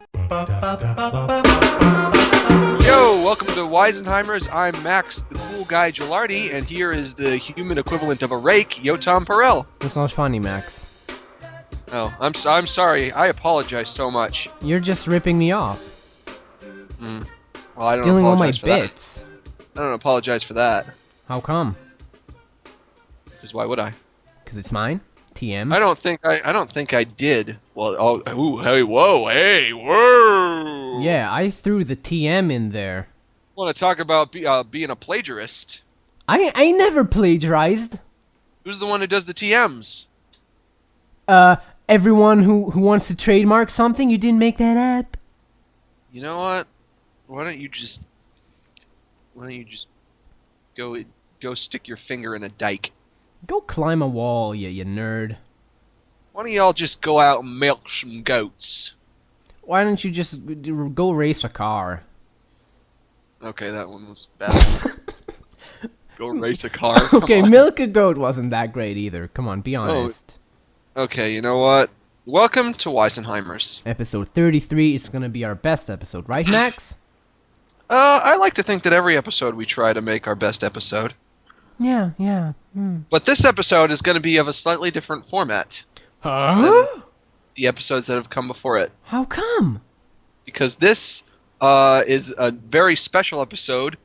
Yo, welcome to Wisenheimers. I'm Max, the cool guy Gilardi, and here is the human equivalent of a rake, Yotam Perel. That's not funny, Max. Oh, I'm sorry. I apologize so much. You're just ripping me off. Well, I don't Stealing all my apologize for that. bits. I don't apologize for that. How come? Because why would I? Because it's mine? TM? I don't think I did. Well, hey, whoa. Yeah, I threw the TM in there. Want to talk about being a plagiarist? I never plagiarized. Who's the one who does the TMs? Everyone who wants to trademark something, you didn't make that up. You know what? Why don't you just go stick your finger in a dike? Go climb a wall, you nerd. Why don't y'all just go out and milk some goats? Why don't you just go race a car? Okay, that one was bad. Go race a car. Okay, milk a goat wasn't that great either. Come on, be honest. Okay, you know what? Welcome to Wisenheimers. Episode 33 is gonna be our best episode, right, Max? I like to think that every episode we try to make our best episode. Yeah. But this episode is going to be of a slightly different format Huh? than the episodes that have come before it. How come? Because this is a very special episode.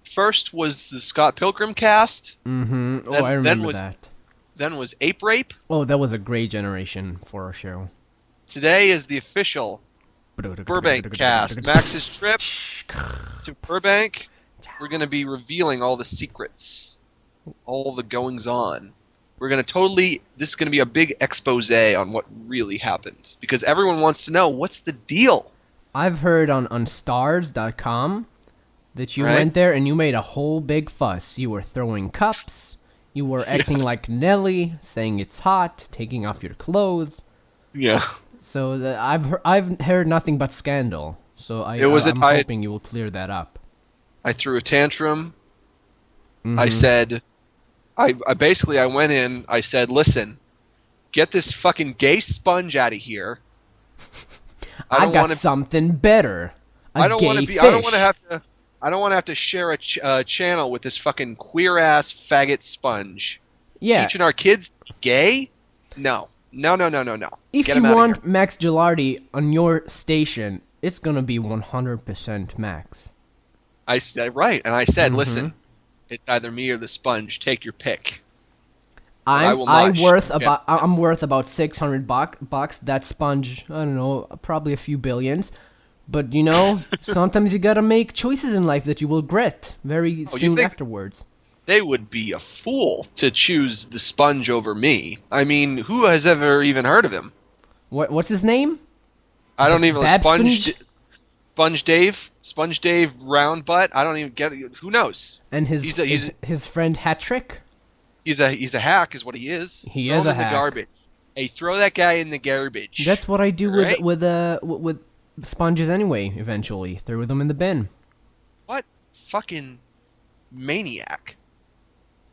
First was the Scott Pilgrim cast. Mm-hmm. Oh, I remember that. Then was Ape Rape. Oh, that was a great generation for our show. Today is the official Burbank cast. Max's trip to Burbank. We're going to be revealing all the secrets, all the goings-on. This is going to be a big expose on what really happened. Because everyone wants to know, what's the deal? I've heard on stars.com that you Right? went there and you made a whole big fuss. You were throwing cups. You were acting like Nelly, saying it's hot, taking off your clothes. Yeah. So I've heard nothing but scandal. So I'm hoping you will clear that up. I threw a tantrum. Mm-hmm. I said, I went in, I said, listen, get this fucking gay sponge out of here. I got something better. I don't want to have to share a channel with this fucking queer ass faggot sponge. Yeah. Teaching our kids to be gay? No. If Get you him outta want here. Max Gilardi on your station, it's gonna be 100% Max. I said, right, and I said, listen, it's either me or the sponge. Take your pick. I'm worth about $600 bucks. That sponge, I don't know, probably a few billions. But you know, sometimes you gotta make choices in life that you will regret very soon afterwards. They would be a fool to choose the sponge over me. I mean, who has ever even heard of him? What's his name? I don't even Bad Sponge Dave Round Butt. I don't even get it. Who knows? And his friend Hattrick. He's a hack, is what he is. He is a hack. The garbage. Hey, throw that guy in the garbage. That's what I do Right? with sponges anyway. Eventually, throw them in the bin. What fucking maniac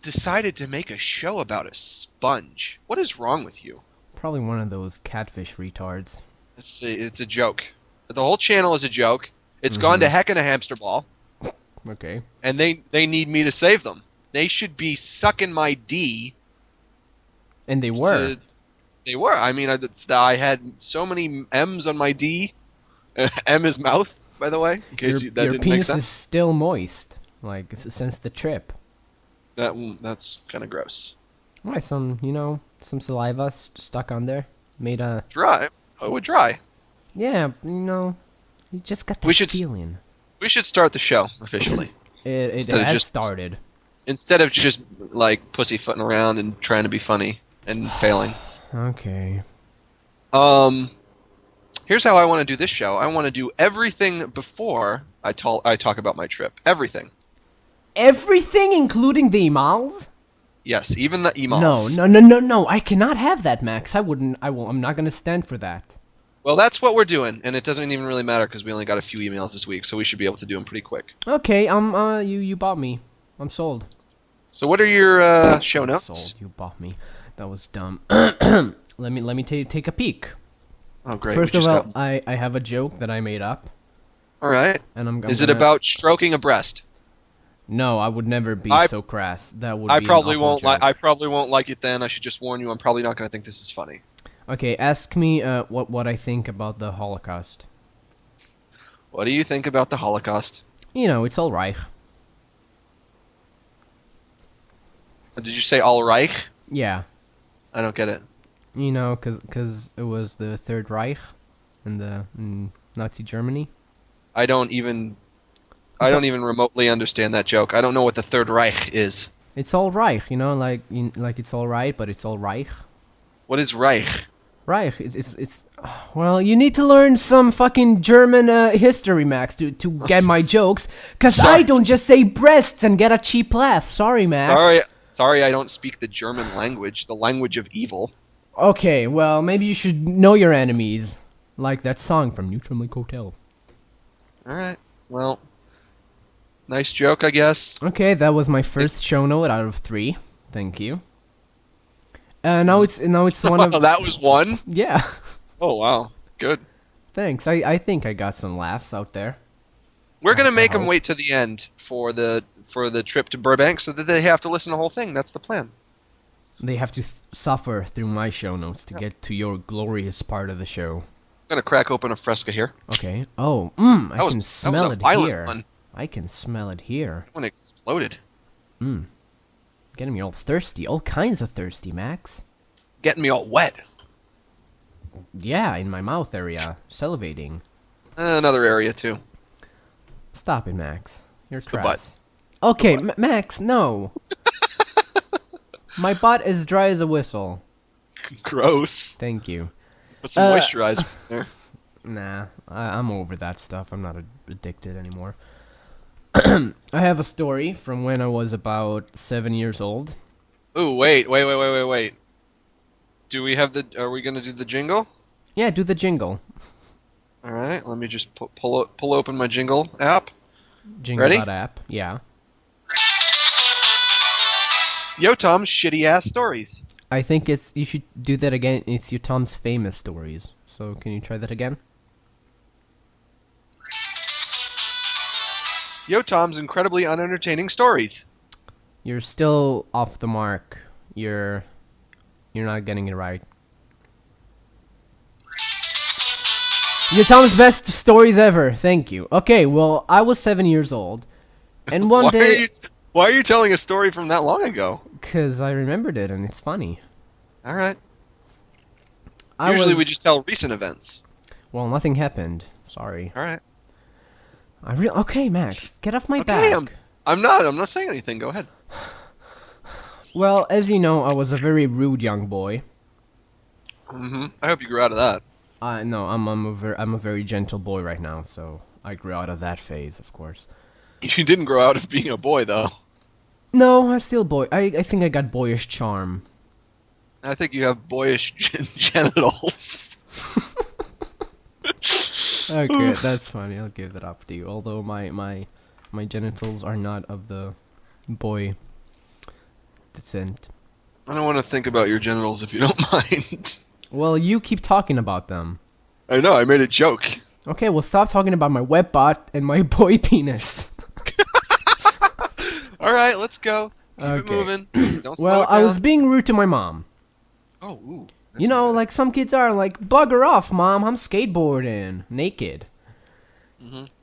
decided to make a show about a sponge? What is wrong with you? Probably one of those catfish retards. It's a joke. The whole channel is a joke. It's gone to heck in a hamster ball. Okay. And they need me to save them. They should be sucking my D. And they were. They were. I mean, I had so many M's on my D. M is mouth, by the way. In case that your didn't make penis sense. is still moist, like since the trip. That's kind of gross. Why some saliva stuck on there, made a Dry. Oh, it would dry. Yeah, you just got that feeling. We should start the show officially. It has started. Instead of just like pussyfooting around and trying to be funny and failing. Okay. Here's how I want to do this show. I want to do everything before I talk about my trip. Everything. Everything, including the Emals? Yes, even the Emals. No. I cannot have that, Max. I'm not gonna stand for that. Well, that's what we're doing, and it doesn't even really matter because we only got a few emails this week, so we should be able to do them pretty quick. Okay, you bought me. I'm sold. So what are your show notes? Sold. You bought me. That was dumb. Let me take a peek. Oh, great. First of all, I have a joke that I made up. All right. And Is it about stroking a breast? No, I would never be so crass. That would be probably an awful joke. I probably won't like it then. I should just warn you, I'm probably not going to think this is funny. Okay, ask me what I think about the Holocaust. What do you think about the Holocaust? You know, it's all right. Did you say all Reich? Yeah. I don't get it. You know, cause it was the Third Reich in Nazi Germany. I don't even remotely understand that joke. I don't know what the Third Reich is. It's all Reich, you know, like it's all right, but it's all Reich. What is Reich? Reich, it's well, you need to learn some fucking German history, Max, to get my jokes, cause I don't just say breasts and get a cheap laugh. Sorry, Max. Sorry, I don't speak the German language, the language of evil. Okay, well, maybe you should know your enemies, like that song from Neutral Lake Hotel. All right, well, nice joke, I guess. Okay, that was my first show note out of 3. Thank you. Now it's one of. That was one? Yeah. Oh wow, good. Thanks. I think I got some laughs out there. We're gonna make them wait to the end for the trip to Burbank, so that they have to listen to the whole thing. That's the plan. They have to suffer through my show notes to get to your glorious part of the show. I'm gonna crack open a fresca here. Okay. Oh, I can smell it here. I can smell it here. That one exploded. Getting me all thirsty. All kinds of thirsty, Max. Getting me all wet. Yeah, in my mouth area. Salivating. Another area, too. Stop it, Max. You're crass. Butt. Okay, Max, no. My butt is dry as a whistle. Gross. Thank you. Put some moisturizer in there. Nah, I'm over that stuff. I'm not addicted anymore. I have a story from when I was about 7 years old. Ooh, wait. Do we have are we gonna do the jingle? Yeah, do the jingle. Alright, let me just pull open my jingle app. Jingle.app, yeah. Yotam's shitty-ass stories. I think you should do that again. It's Yotam's famous stories. So, can you try that again? Yotam's incredibly unentertaining stories. You're still off the mark. You're not getting it right. Yotam's best stories ever. Thank you. Okay, well, I was 7 years old, and one day. Why are you telling a story from that long ago? Because I remembered it, and it's funny. All right. Usually we just tell recent events. Well, nothing happened. Sorry. All right. Okay, Max, get off my back. I'm not saying anything. Go ahead. Well, as you know, I was a very rude young boy. I hope you grew out of that. No, I'm a very gentle boy right now, so I grew out of that phase, of course. You didn't grow out of being a boy, though. No, I'm still boy. I think I got boyish charm. I think you have boyish genitals. Okay, that's funny. I'll give that up to you. Although my genitals are not of the boy descent. I don't want to think about your genitals if you don't mind. Well, you keep talking about them. I know, I made a joke. Okay, well, stop talking about my wet butt and my boy penis. Alright, let's go. Keep it moving. Don't slow it down. I was being rude to my mom. Oh, ooh. You know, like some kids are, like, bugger off, Mom, I'm skateboarding. Naked.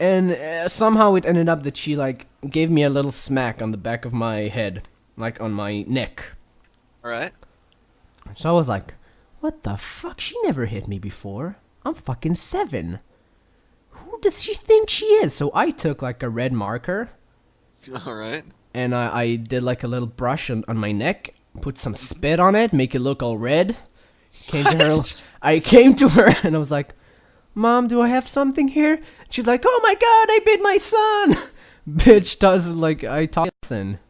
And somehow it ended up that she, like, gave me a little smack on the back of my head. Like, on my neck. Alright. So I was like, what the fuck? She never hit me before. I'm fucking 7. Who does she think she is? So I took, like, a red marker. Alright. And I did, like, a little brush on my neck. Put some spit on it, make it look all red. I came to her and I was like, Mom, do I have something here? She's like, oh my god, I bit my son. Bitch doesn't like, I talk. Listen.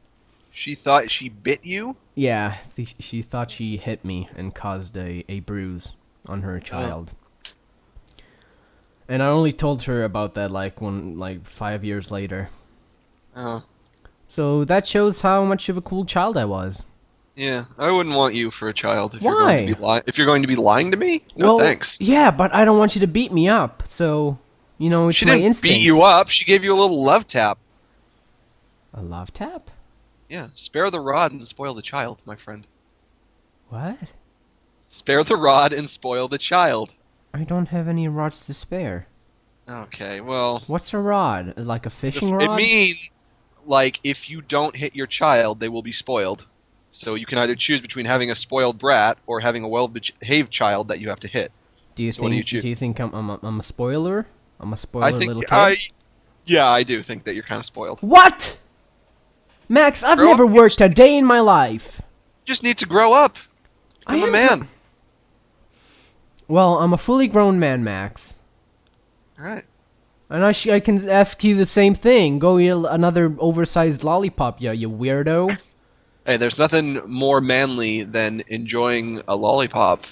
She thought she bit you? Yeah, she thought she hit me and caused a bruise on her child. Oh. And I only told her about that like 5 years later. Oh. So that shows how much of a cool child I was. Yeah, I wouldn't want you for a child if Why? you're going to be lying to me. No, thanks. Yeah, but I don't want you to beat me up. So, it's She my didn't instinct. beat you up. She gave you a little love tap. A love tap? Yeah, spare the rod and spoil the child, my friend. What? Spare the rod and spoil the child. I don't have any rods to spare. Okay, well... What's a rod? Like a fishing rod? It means, like, if you don't hit your child, they will be spoiled. So you can either choose between having a spoiled brat or having a well-behaved child that you have to hit. Do you think I'm a spoiler? I'm a spoiler little kid? Yeah, I do think that you're kind of spoiled. What? Max, I've never worked a day in my life. You just need to grow up. I'm a man. Well, I'm a fully grown man, Max. Alright. And I can ask you the same thing. Go eat another oversized lollipop, you weirdo. Hey, there's nothing more manly than enjoying a lollipop.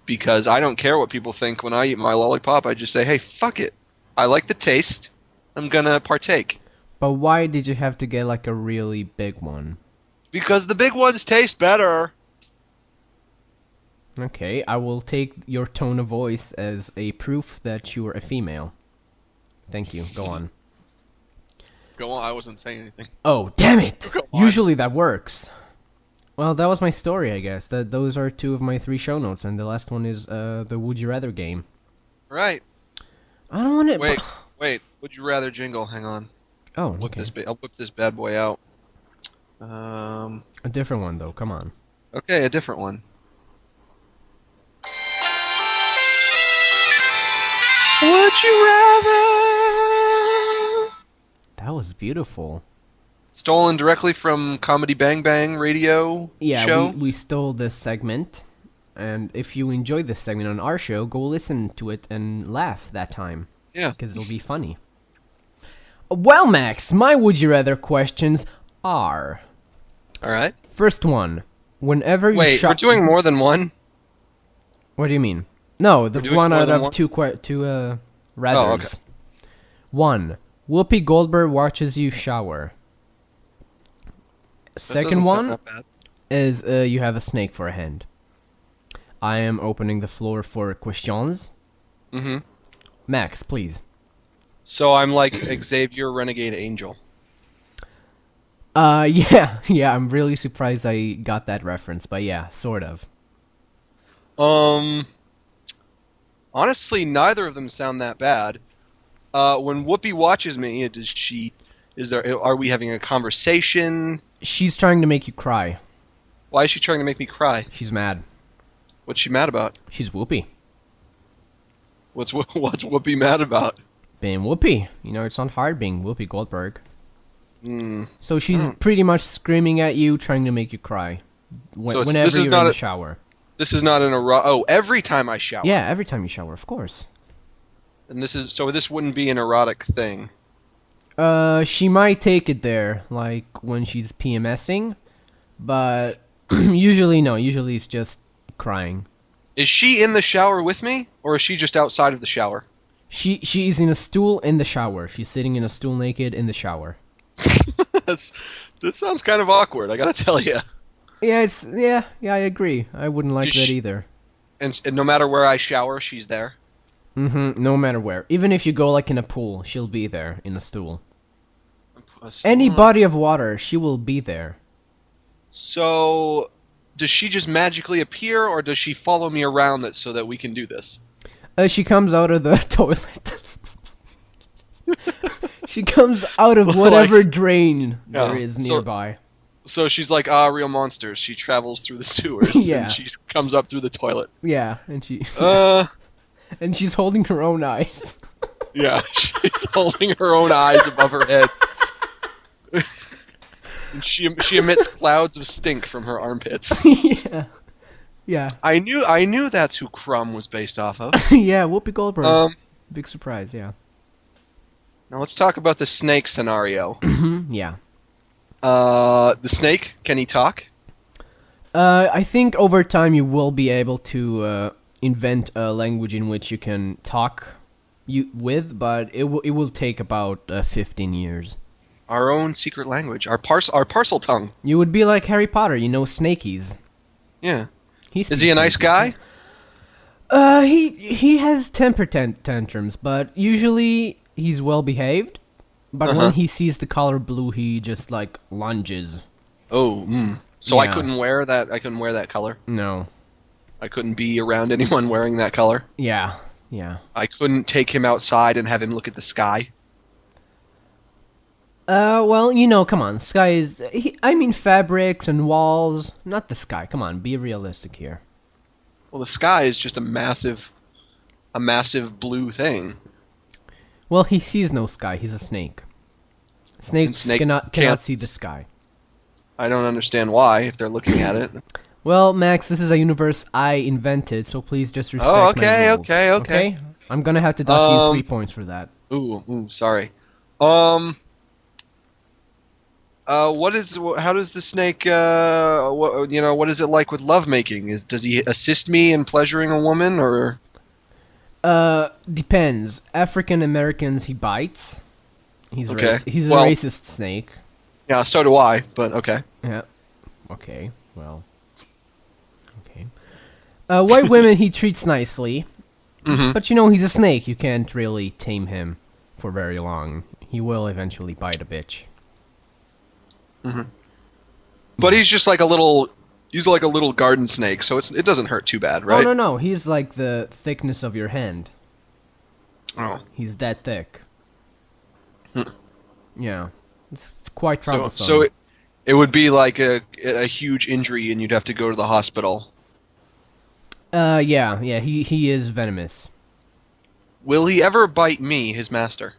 Because I don't care what people think when I eat my lollipop. I just say, hey, fuck it. I like the taste. I'm gonna partake. But why did you have to get like a really big one? Because the big ones taste better. Okay, I will take your tone of voice as a proof that you are a female. Thank you. Go on. Go on. I wasn't saying anything. Oh, damn it! Usually that works. Well, that was my story, I guess. Those are 2 of my 3 show notes, and the last one is the Would You Rather game. Right. I don't want to... Wait. Would you rather jingle? Hang on. Oh, okay. I'll whip this bad boy out. A different one, though. Come on. Okay, a different one. Would you rather? That was beautiful. Stolen directly from Comedy Bang Bang radio show? Yeah, we stole this segment. And if you enjoyed this segment on our show, go listen to it and laugh that time. Yeah. Because it'll be funny. Well, Max, my would you rather questions are... Alright. First one. Whenever you Wait, we're doing more than one? What do you mean? No, the one out of two rathers. Oh, okay. 1. Whoopi Goldberg watches you shower. Second one is you have a snake for a hand. I am opening the floor for questions. Mm-hmm. Max, please. So I'm like Xavier Renegade Angel. Yeah, I'm really surprised I got that reference, but yeah, sort of. Honestly, neither of them sound that bad. When Whoopi watches me, are we having a conversation? She's trying to make you cry. Why is she trying to make me cry? She's mad. What's she mad about? She's Whoopi. What's Whoopi mad about? Being Whoopi. It's not hard being Whoopi Goldberg. So she's Hmm. pretty much screaming at you, trying to make you cry. Whenever you're in the shower. This is not an erotic... Oh, every time I shower. Yeah, every time you shower, of course. And this wouldn't be an erotic thing. She might take it there, like when she's PMSing, but usually no. Usually it's just crying. Is she in the shower with me, or is she just outside of the shower? She's in a stool in the shower. She's sitting in a stool naked in the shower. That sounds kind of awkward, I gotta tell you. Yeah, I agree. I wouldn't like that either. And no matter where I shower, she's there? Mm-hmm, no matter where. Even if you go like in a pool, she'll be there in a stool. stool? Any body of water, she will be there. So, does she just magically appear, or does she follow me around so that we can do this? She comes out of the toilet. She comes out of whatever drain there is nearby. So she's like, real monsters. She travels through the sewers. Yeah. And she comes up through the toilet. Yeah, and and she's holding her own eyes. Yeah, she's holding her own eyes above her head. And she emits clouds of stink from her armpits. Yeah. I knew that's who Crumb was based off of. Yeah, Whoopi Goldberg. Big surprise, yeah. Now let's talk about the snake scenario. Yeah. The snake, can he talk? I think over time you will be able to invent a language in which you can talk with, but it will take about 15 years. Our own secret language. Our parcel tongue. You would be like Harry Potter, you know, snakies. Yeah. Is he a nice guy? He has temper tantrums, but usually he's well behaved. But when he sees the color blue, he just like lunges. Oh, So yeah. I couldn't wear that color. No. I couldn't be around anyone wearing that color. Yeah. I couldn't take him outside and have him look at the sky. Well, you know, come on. Sky is... I mean fabrics and walls, not the sky. Come on, be realistic here. Well, the sky is just a massive blue thing. Well, he sees no sky. He's a snake. Snakes cannot see the sky. I don't understand why, if they're looking at it. Well, Max, this is a universe I invented, so please just respect my rules. Okay. I'm gonna have to dock you 3 points for that. Ooh, sorry. How does the snake, what is it like with lovemaking? Does he assist me in pleasuring a woman, or? Depends. African Americans, he bites. He's okay. He's a racist snake. Yeah, so do I, but okay. Yeah. Okay, well. Okay. White women he treats nicely. But you know, he's a snake. You can't really tame him for very long. He will eventually bite a bitch. But he's just like a little garden snake, so it doesn't hurt too bad, right? Oh, no. He's like the thickness of your hand. Oh. He's that thick. Yeah. It's quite troublesome. So it would be like a huge injury and you'd have to go to the hospital. Yeah, he is venomous. Will he ever bite me, his master?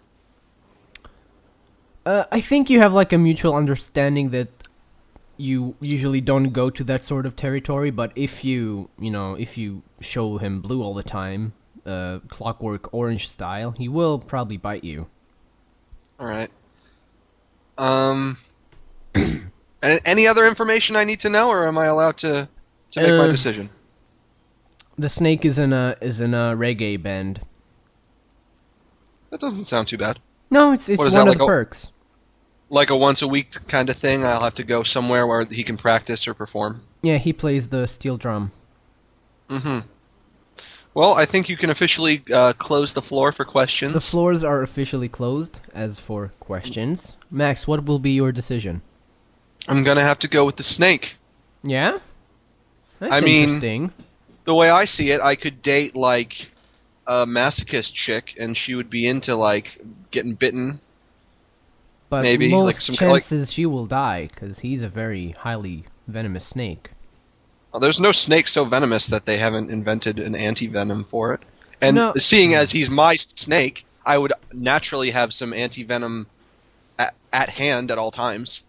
I think you have like a mutual understanding that you usually don't go to that sort of territory, but if you show him blue all the time, Clockwork Orange style, he will probably bite you. Alright. Any other information I need to know, or am I allowed to make my decision? The snake is in a reggae band. That doesn't sound too bad. No, it's one of the perks. Like a once a week kind of thing. I'll have to go somewhere where he can practice or perform. Yeah, he plays the steel drum. Well, I think you can officially close the floor for questions. The floors are officially closed as for questions. Max, what will be your decision? I'm gonna have to go with the snake. Yeah? That's interesting. The way I see it, I could date like a masochist chick, and she would be into like getting bitten. But maybe most like some chances she will die because he's a very highly venomous snake. Well, there's no snake so venomous that they haven't invented an anti-venom for it. And seeing as he's my snake, I would naturally have some anti-venom at hand at all times.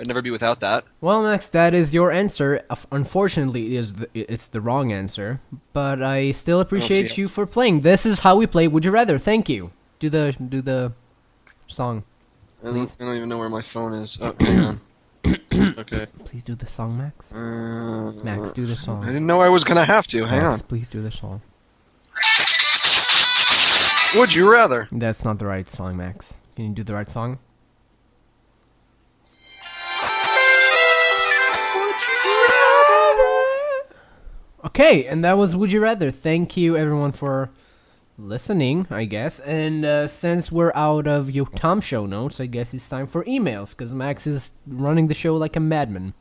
I'd never be without that. Well, Max, that is your answer. Unfortunately, it's the wrong answer. But I still appreciate you for playing. This is how we play Would You Rather. Thank you. Do the song. I don't even know where my phone is. Oh, hang on. Okay. Please do the song, Max. Max, do the song. I didn't know I was gonna have to. Hang on. Please do the song. Would you rather? That's not the right song, Max. Can you do the right song? Okay, and that was Would You Rather. Thank you, everyone, for listening, I guess. And since we're out of Yotam show notes, I guess it's time for emails, because Max is running the show like a madman.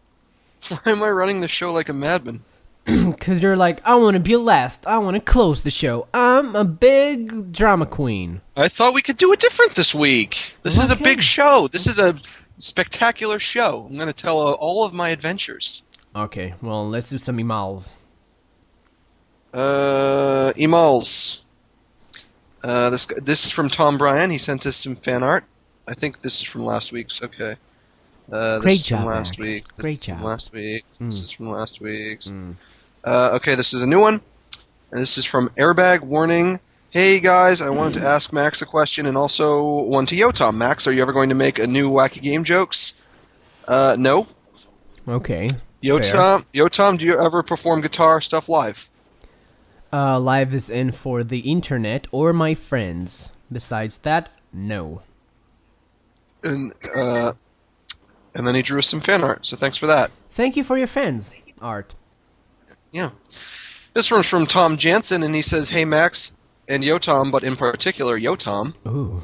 Why am I running the show like a madman? Because you're like, I want to be last. I want to close the show. I'm a big drama queen. I thought we could do it different this week. This is a big show. This is a spectacular show. I'm going to tell all of my adventures. Okay, well, let's do some Emals. Emals. This is from Tom Bryan. He sent us some fan art. I think this is from last week's. Okay. Great job, from last Max. week. Great job. From last week. This is from last week's. Okay, this is a new one. And this is from Airbag Warning. Hey guys, I wanted to ask Max a question and also one to Yotam. Max, are you ever going to make a new Wacky Game Jokes? No. Okay. Yotam, do you ever perform guitar stuff live? Live is in for the internet or my friends. Besides that, no. And then he drew us some fan art, so thanks for that. Thank you for your fans' art. Yeah. This one's from Tom Jansen, and he says, "Hey Max and Yotam, but in particular Yotam." Ooh.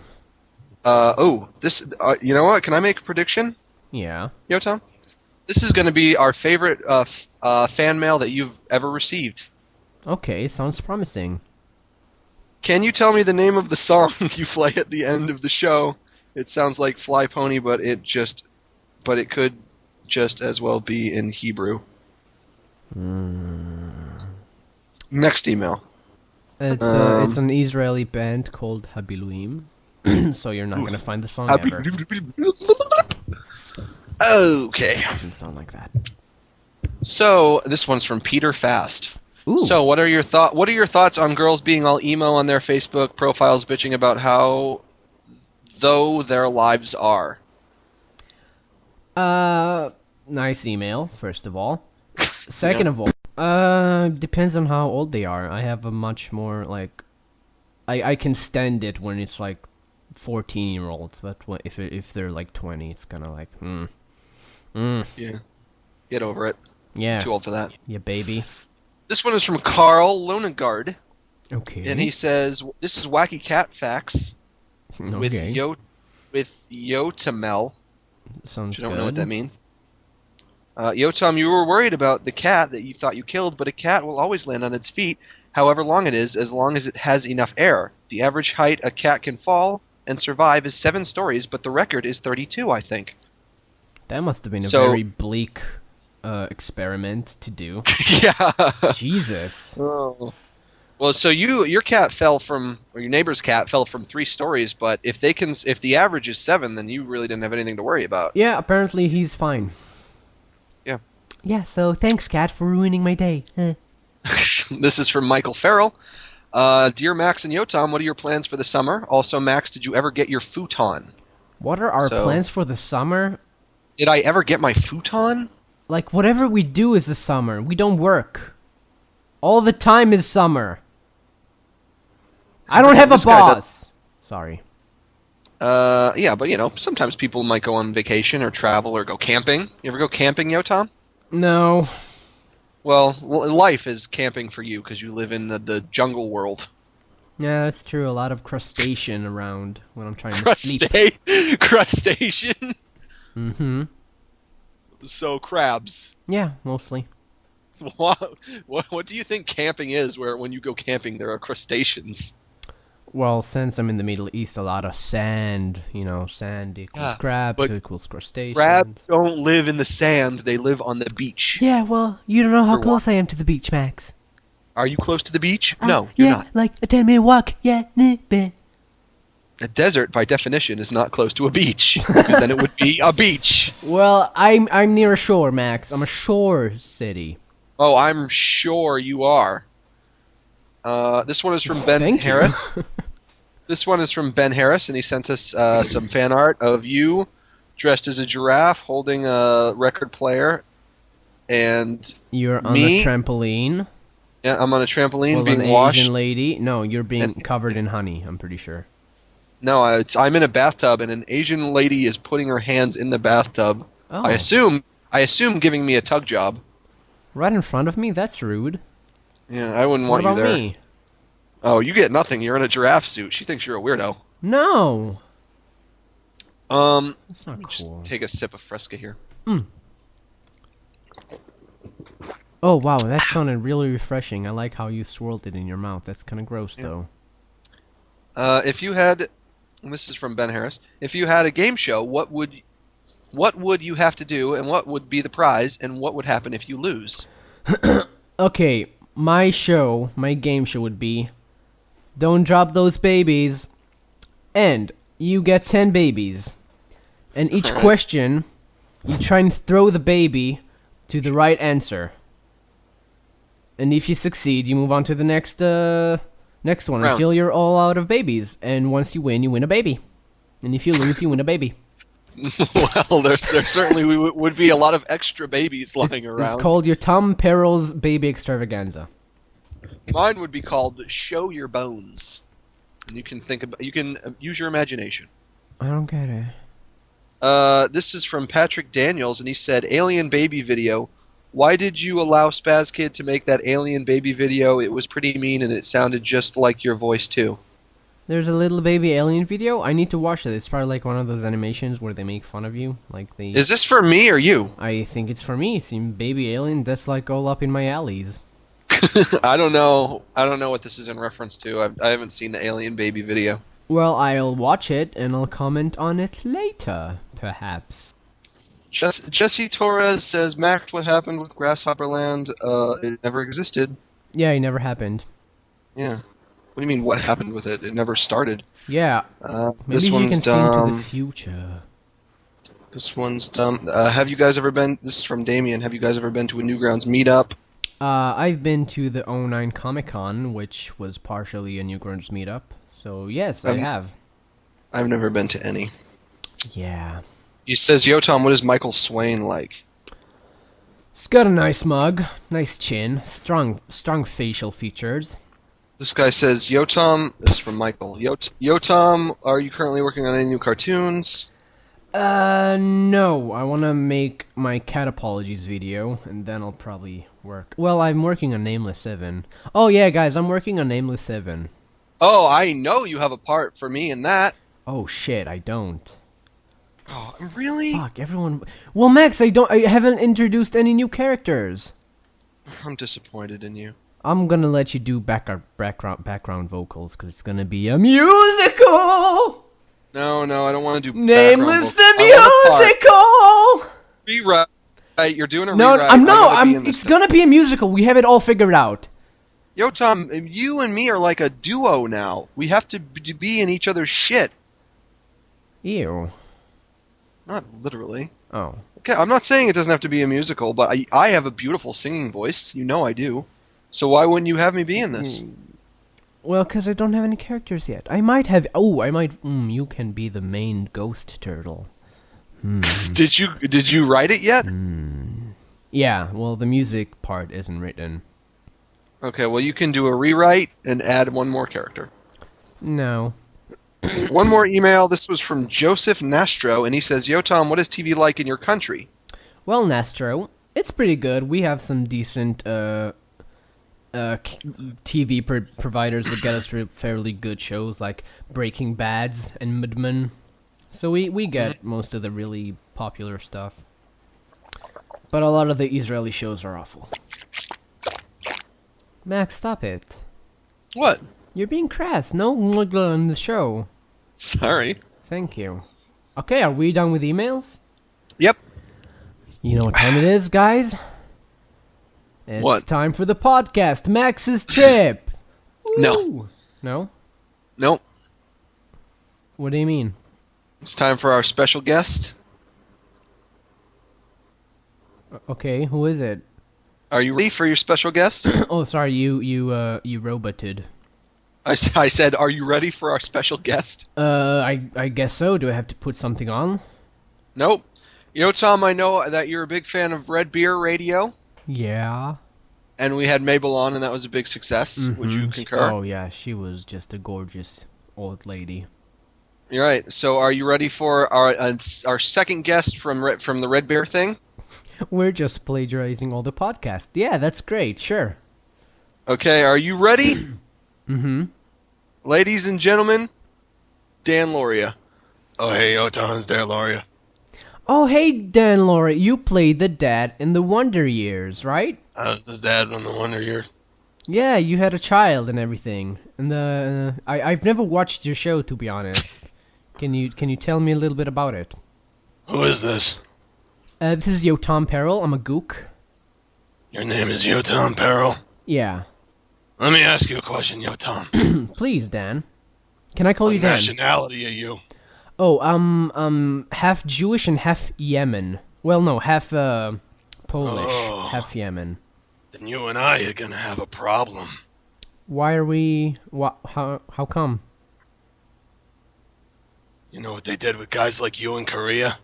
This. You know what? Can I make a prediction? Yeah. Yotam, this is going to be our favorite fan mail that you've ever received. Okay, sounds promising. Can you tell me the name of the song you play at the end of the show? It sounds like Fly Pony, but it could just as well be in Hebrew. Next email. It's an Israeli band called Habiluim, so you're not going to find the song ever. Okay. Doesn't sound like that. So this one's from Peter Fast. Ooh. So what are your thoughts on girls being all emo on their Facebook profiles, bitching about how though their lives are? Nice email, first of all. Second of all, depends on how old they are. I have a much more, like, I can stand it when it's, like, 14-year-olds, but if they're, like, 20, it's kind of like, Yeah. Get over it. Yeah. Too old for that. Yeah, baby. This one is from Carl Lonegard. Okay. And he says, this is Wacky Cat Facts with Okay. Yotamel. Sounds I don't good. know what that means. Yotam, you were worried about the cat that you thought you killed, but a cat will always land on its feet, however long it is, as long as it has enough air. The average height a cat can fall and survive is 7 stories, but the record is 32, I think. That must have been a very bleak experiment to do. Yeah. Jesus. Oh. Well, so your cat fell from, or your neighbor's cat fell from 3 stories, but if the average is 7, then you really didn't have anything to worry about. Yeah, apparently he's fine. Yeah. Yeah, so thanks, cat, for ruining my day. This is from Michael Farrell. Dear Max and Yotam, what are your plans for the summer? Also, Max, did you ever get your futon? What are our plans for the summer? Did I ever get my futon? Like, whatever we do is the summer. We don't work. All the time is summer. I don't have a boss. Sorry. Yeah, but sometimes people might go on vacation or travel or go camping. You ever go camping, Yotam? No. Well, life is camping for you because you live in the jungle world. Yeah, that's true. A lot of crustacean around when I'm trying to sleep. Crustacean? Mm-hmm. So crabs. Yeah, mostly. What do you think camping is where when you go camping there are crustaceans? Well, since I'm in the Middle East, a lot of sand. Sand equals crabs, equals crustaceans. Crabs don't live in the sand. They live on the beach. Yeah, well, you don't know how close I am to the beach, Max. Are you close to the beach? No, you're not. Like a 10-minute walk. Yeah, A desert, by definition, is not close to a beach, because then it would be a beach. Well, I'm near a shore, Max. I'm a shore city. Oh, I'm sure you are. This one is from Ben Harris. This one is from Ben Harris, and he sent us some fan art of you dressed as a giraffe holding a record player, and you're on a trampoline. Yeah, I'm on a trampoline being washed. Asian lady. No, you're being covered in honey. I'm pretty sure. No, I'm in a bathtub, and an Asian lady is putting her hands in the bathtub. Oh. I assume giving me a tug job. Right in front of me? That's rude. Yeah, I wouldn't want you there. What about me? Oh, you get nothing. You're in a giraffe suit. She thinks you're a weirdo. No. That's not cool. Just take a sip of Fresca here. Oh, wow, that sounded really refreshing. I like how you swirled it in your mouth. That's kind of gross, though. If you had, and this is from Ben Harris, if you had a game show, what would you have to do, and what would be the prize, and what would happen if you lose? Okay, my game show would be, don't drop those babies, and you get 10 babies. And each question, you try and throw the baby to the right answer. And if you succeed, you move on to the next one round. until you're all out of babies. And once you win a baby. And if you lose, you win a baby. Well, there certainly would be a lot of extra babies lying around. It's called Yotam Perel's Baby Extravaganza. Mine would be called Show Your Bones. And you can use your imagination. I don't get it. This is from Patrick Daniels, and he said, Alien Baby video. Why did you allow Spaz Kid to make that Alien Baby video? It was pretty mean, and it sounded just like your voice, too. There's a little baby alien video. I need to watch it. It's probably like one of those animations where they make fun of you. Like they. Is this for me or you? I think it's for me. See, baby alien, that's like all up in my alleys. I don't know. I don't know what this is in reference to. I haven't seen the Alien Baby video. Well, I'll watch it and I'll comment on it later, perhaps. Jesse Torres says, Max, what happened with Grasshopperland? It never existed. Yeah, it never happened. Yeah. What do you mean, what happened with it? It never started. Yeah. Maybe this you one's can dumb. see into the future. This one's dumb. Have you guys ever been... This is from Damien. Have you guys ever been to a Newgrounds meetup? I've been to the 09 Comic-Con, which was partially a Newgrounds meetup. So, yes, I have. I've never been to any. Yeah. He says, Yotam, what is Michael Swain like? He's got a nice mug, nice chin, strong facial features. This guy says, Yotam, this is from Michael. Yotam, are you currently working on any new cartoons? No. I want to make my cat apologies video, and then I'll probably work. Well, I'm working on Nameless 7. Oh, yeah, guys, I'm working on Nameless 7. Oh, I know you have a part for me in that. Oh, shit, I don't. Oh, really? Fuck, everyone... Well, Max, I haven't introduced any new characters. I'm disappointed in you. I'm gonna let you do background vocals, because it's gonna be a musical! No, I don't want to do Nameless the musical! Rewrite. You're doing a no, rewrite. It's gonna be a musical. We have it all figured out. Yotam, you and me are like a duo now. We have to be in each other's shit. Ew. Not literally. Oh. Okay, I'm not saying it doesn't have to be a musical, but I have a beautiful singing voice. You know I do. So why wouldn't you have me be in this? Well, because I don't have any characters yet. I might have... Oh, I might... you can be the main ghost turtle. Did you write it yet? Yeah, well, the music part isn't written. Okay, well, you can do a rewrite and add one more character. No. One more email. This was from Joseph Nastro, and he says, Yotam, what is TV like in your country? Well, Nastro, it's pretty good. We have some decent TV providers that get us fairly good shows like Breaking Bads and Midman. So we get most of the really popular stuff. But a lot of the Israeli shows are awful. Max, stop it. What? You're being crass. No in the show. Sorry. Thank you. Okay, are we done with emails? Yep. You know what time it is, guys? It's time for the podcast. Max's trip. No. No? Nope. What do you mean? It's time for our special guest. Okay, who is it? Are you ready for your special guest? Oh, sorry, you roboted. I said, are you ready for our special guest? I guess so. Do I have to put something on? Nope. Yotam, I know that you're a big fan of Red Beer Radio. Yeah. And we had Mabel on, and that was a big success. Would you concur? Oh, yeah, she was just a gorgeous old lady. You're right. So are you ready for our second guest from the Red Bear thing? We're just plagiarizing all the podcasts. Yeah, that's great. Sure. Okay, are you ready? Mm-hmm. Ladies and gentlemen, Dan Loria. Oh, hey, Yotam's Dan Loria. Oh, hey, Dan Loria. You played the dad in the Wonder Years, right? I was his dad in the Wonder Years. Yeah, you had a child and everything. And I've never watched your show, to be honest. Can you tell me a little bit about it? Who is this? This is Yotam Perel. I'm a gook. Your name is Yotam Perel? Yeah. Let me ask you a question, Yotam. Please, Dan. Can I call you Dan? What nationality are you? Oh, half Jewish and half Yemen. Well, no, half Polish, half Yemen. Then you and I are gonna have a problem. Why are we... How come? You know what they did with guys like you in Korea?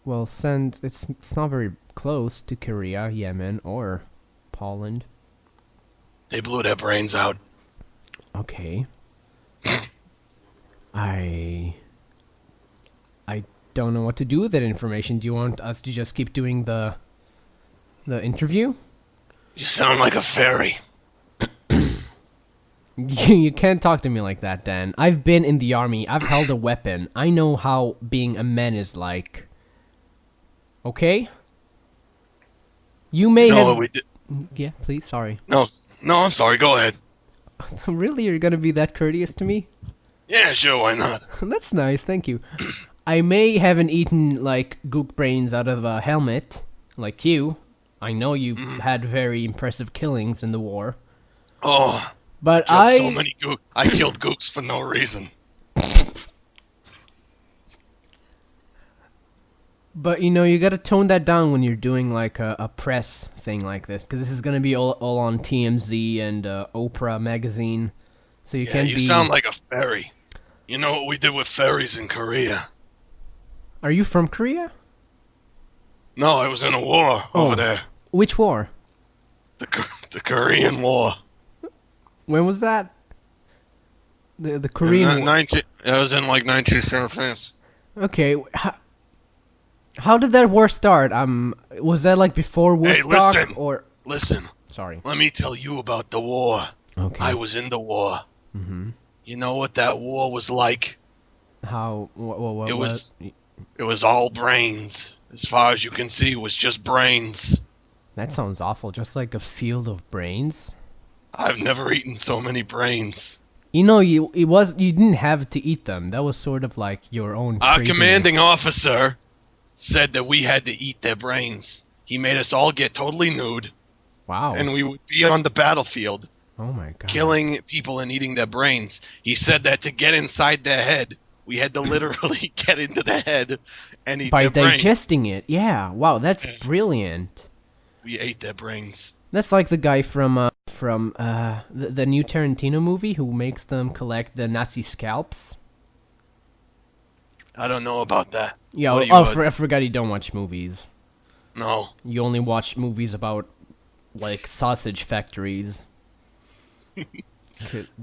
Well, it's not very close to Korea, Yemen, or Poland. They blew their brains out. Okay. I don't know what to do with that information. Do you want us to just keep doing the interview? You sound like a fairy. You can't talk to me like that, Dan. I've been in the army. I've held a weapon. I know how being a man is like. Okay? You may have... what we did. Yeah, please, sorry. No, I'm sorry. Go ahead. Really? You're gonna be that courteous to me? Yeah, sure. Why not? That's nice, thank you. I may haven't eaten, like, gook brains out of a helmet, like you. I know you had very impressive killings in the war. Oh... But I killed so many gooks. I killed gooks for no reason. But, you know, you gotta tone that down when you're doing, like, a press thing like this. Because this is gonna be all on TMZ and Oprah magazine. So you can't be... you sound like a fairy. You know what we did with ferries in Korea? Are you from Korea? No, I was in a war over there. Which war? The Korean War. When was that? The Korean War. It was in like 1975. Okay, how did that war start? Was that like before Woodstock? Hey, listen. Or listen. Sorry. Let me tell you about the war. Okay. I was in the war. Mm-hmm. You know what that war was like? How? What It was all brains. As far as you can see, it was just brains. That sounds awful. Just like a field of brains. I've never eaten so many brains. You know, you didn't have to eat them. That was sort of like your own. Our craziness. commanding officer said that we had to eat their brains. He made us all get totally nude. Wow. And we would be on the battlefield. Oh my god. Killing people and eating their brains. He said that to get inside their head, we had to literally get into the head and eat their brains. By digesting it. Yeah. Wow, that's brilliant. We ate their brains. That's like the guy from the new Tarantino movie who makes them collect the Nazi scalps. I don't know about that. Yeah, I forgot you don't watch movies. No. You only watch movies about, like, sausage factories.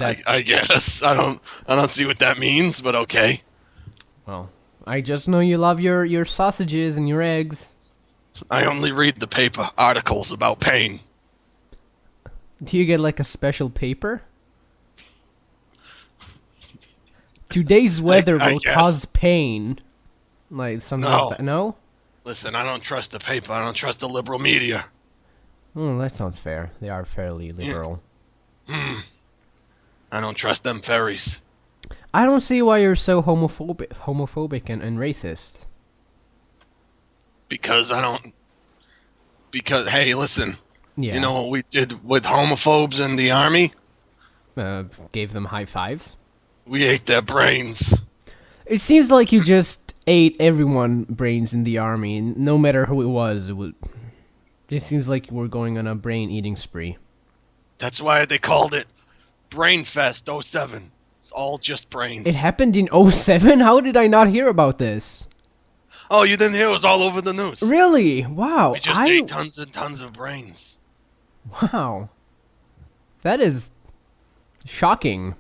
I guess. I don't see what that means, but okay. Well, I just know you love your sausages and your eggs. I only read the paper articles about pain. Do you get like a special paper? Today's weather will cause pain. Like something like that. No? Listen, I don't trust the paper. I don't trust the liberal media. Oh, that sounds fair. They are fairly liberal. Yeah. I don't trust them fairies. I don't see why you're so homophobic and racist. Because hey, listen. Yeah. You know what we did with homophobes in the army? Gave them high fives. We ate their brains. It seems like you just ate everyone brains in the army, no matter who it was. It seems like we're going on a brain eating spree. That's why they called it Brain Fest 07. It's all just brains. It happened in 07? How did I not hear about this? Oh, you didn't hear? It was all over the news. Really? Wow. We just ate tons and tons of brains. Wow. That is shocking.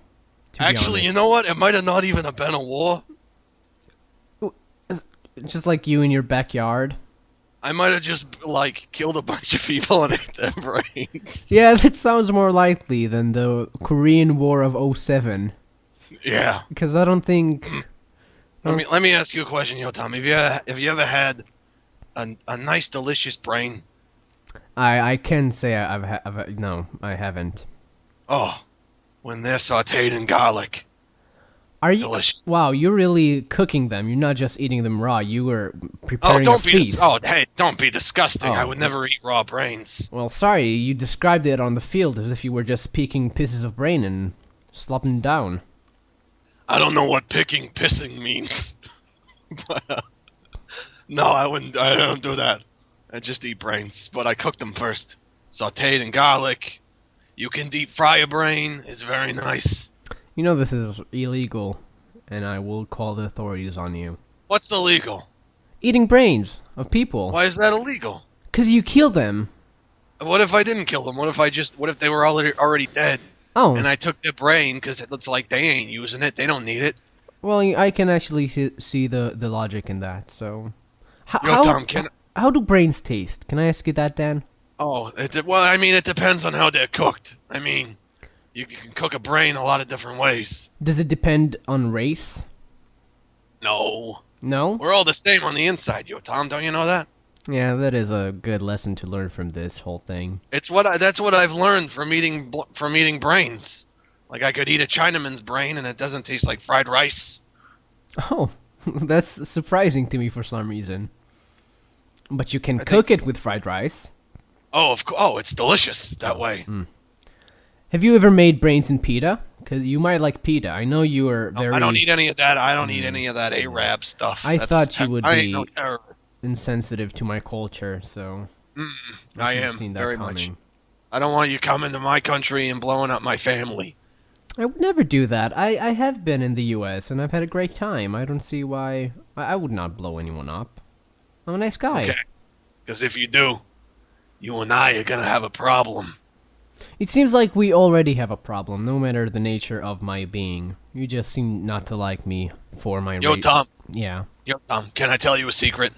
Actually, you know what? It might have not even have been a war. Just like you in your backyard. I might have just, like, killed a bunch of people and ate their brains. Yeah, that sounds more likely than the Korean War of 07. Yeah. Because I don't think... Let me ask you a question, Yotam. Have you ever had a nice, delicious brain? I can say no, I haven't. Oh, when they're sautéed in garlic. Are you? Delicious. Wow, you're really cooking them. You're not just eating them raw. You were preparing a feast. Hey, don't be disgusting. I would never eat raw brains. Well, sorry, you described it on the field as if you were just picking pieces of brain and slopping them down. I don't know what pissing means. But, no, I wouldn't. I don't do that. I just eat brains, but I cook them first. Sautéed in garlic. You can deep fry a brain. It's very nice. You know this is illegal, and I will call the authorities on you. What's illegal? Eating brains of people. Why is that illegal? 'Cause you kill them. What if I didn't kill them? What if they were already dead? Oh. And I took their brain because it's like they ain't using it. They don't need it. Well, I can actually see the logic in that. So, how do brains taste? Can I ask you that, Dan? Oh, well, I mean, it depends on how they're cooked. I mean, you can cook a brain a lot of different ways. Does it depend on race? No. No? We're all the same on the inside, Yotam. Don't you know that? Yeah, that is a good lesson to learn from this whole thing. That's what I've learned from eating brains. Like, I could eat a Chinaman's brain and it doesn't taste like fried rice. Oh, that's surprising to me for some reason. But you can cook it with fried rice. Oh, it's delicious that way. Mm. Have you ever made brains in pita? Because you might like pita. I know you are very... I don't eat any of that. I don't eat any of that Arab stuff. I thought you would be no terrorist. Insensitive to my culture, so... I am, very much. I don't want you coming to my country and blowing up my family. I would never do that. I have been in the U.S., and I've had a great time. I don't see why... I would not blow anyone up. I'm a nice guy. Okay. Because if you do, you and I are going to have a problem. It seems like we already have a problem, no matter the nature of my being. You just seem not to like me for my race. Yotam. Yeah. Yotam, can I tell you a secret?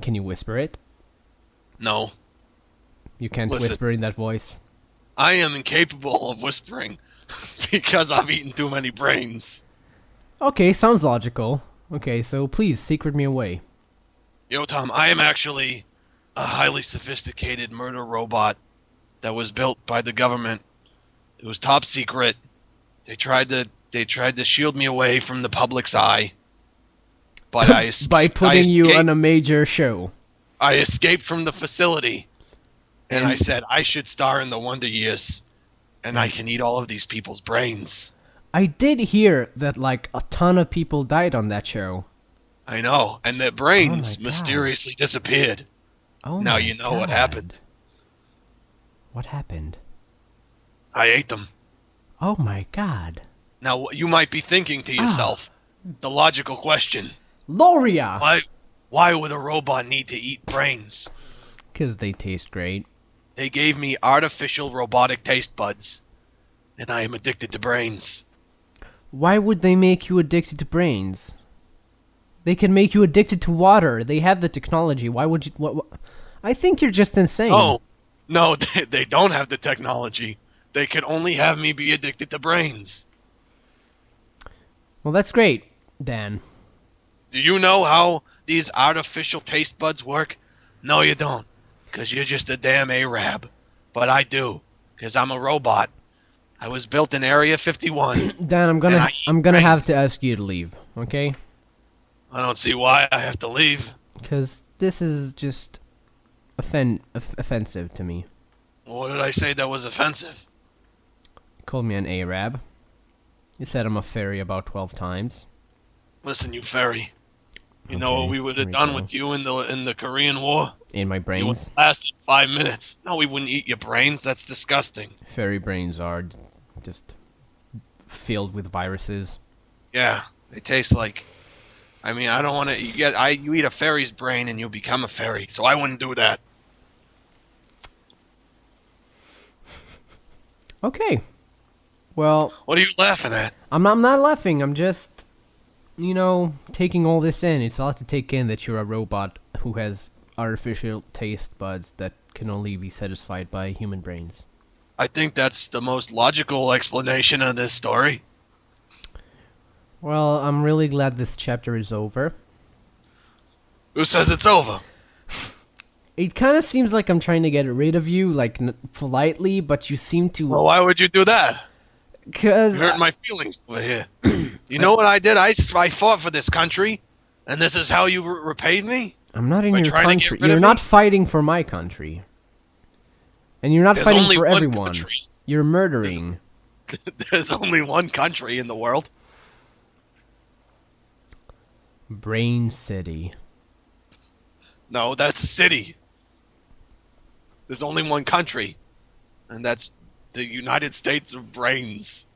Can you whisper it? No. You can't whisper in that voice? I am incapable of whispering because I've eaten too many brains. Okay, sounds logical. Okay, so please, secret me away. Yotam, I am actually a highly sophisticated murder robot that was built by the government. It was top secret. They tried to shield me away from the public's eye. But by putting you on a major show. I escaped from the facility. And I said I should star in the Wonder Years. And I can eat all of these people's brains. I did hear that like a ton of people died on that show. I know, and their brains mysteriously disappeared. Oh now you know what happened. What happened? I ate them. Oh my god. Now you might be thinking to yourself, the logical question. Loria! Why would a robot need to eat brains? Because they taste great. They gave me artificial robotic taste buds, and I am addicted to brains. Why would they make you addicted to brains? They can make you addicted to water. They have the technology. Why would you... What? I think you're just insane. Oh, no, they don't have the technology. They can only have me be addicted to brains. Well, that's great, Dan. Do you know how these artificial taste buds work? No, you don't, because you're just a damn Arab. But I do, because I'm a robot. I was built in Area 51. Dan, I'm gonna have to ask you to leave, okay? I don't see why I have to leave. Because this is just offensive to me. What did I say that was offensive? You called me an Arab. You said I'm a fairy about 12 times. Listen, you fairy. You know what we would have done with you in the Korean War? In my brains? You would have lasted 5 minutes. No, we wouldn't eat your brains. That's disgusting. Fairy brains are just filled with viruses. Yeah, they taste like... I mean, I don't want to... You eat a fairy's brain and you'll become a fairy, so I wouldn't do that. Okay. Well... What are you laughing at? I'm not laughing. I'm just, taking all this in. It's a lot to take in that you're a robot who has artificial taste buds that can only be satisfied by human brains. I think that's the most logical explanation of this story. Well, I'm really glad this chapter is over. Who says it's over? It kind of seems like I'm trying to get rid of you, like, politely, but you seem to... Well, why would you do that? Because... You hurt my feelings over here. You know what I did? I fought for this country, and this is how you repaid me? I'm not in your country. You're not fighting for my country. And you're not fighting for everyone. You're murdering. There's only one country in the world. Brain City. No, that's a city. There's only one country. And that's the United States of Brains.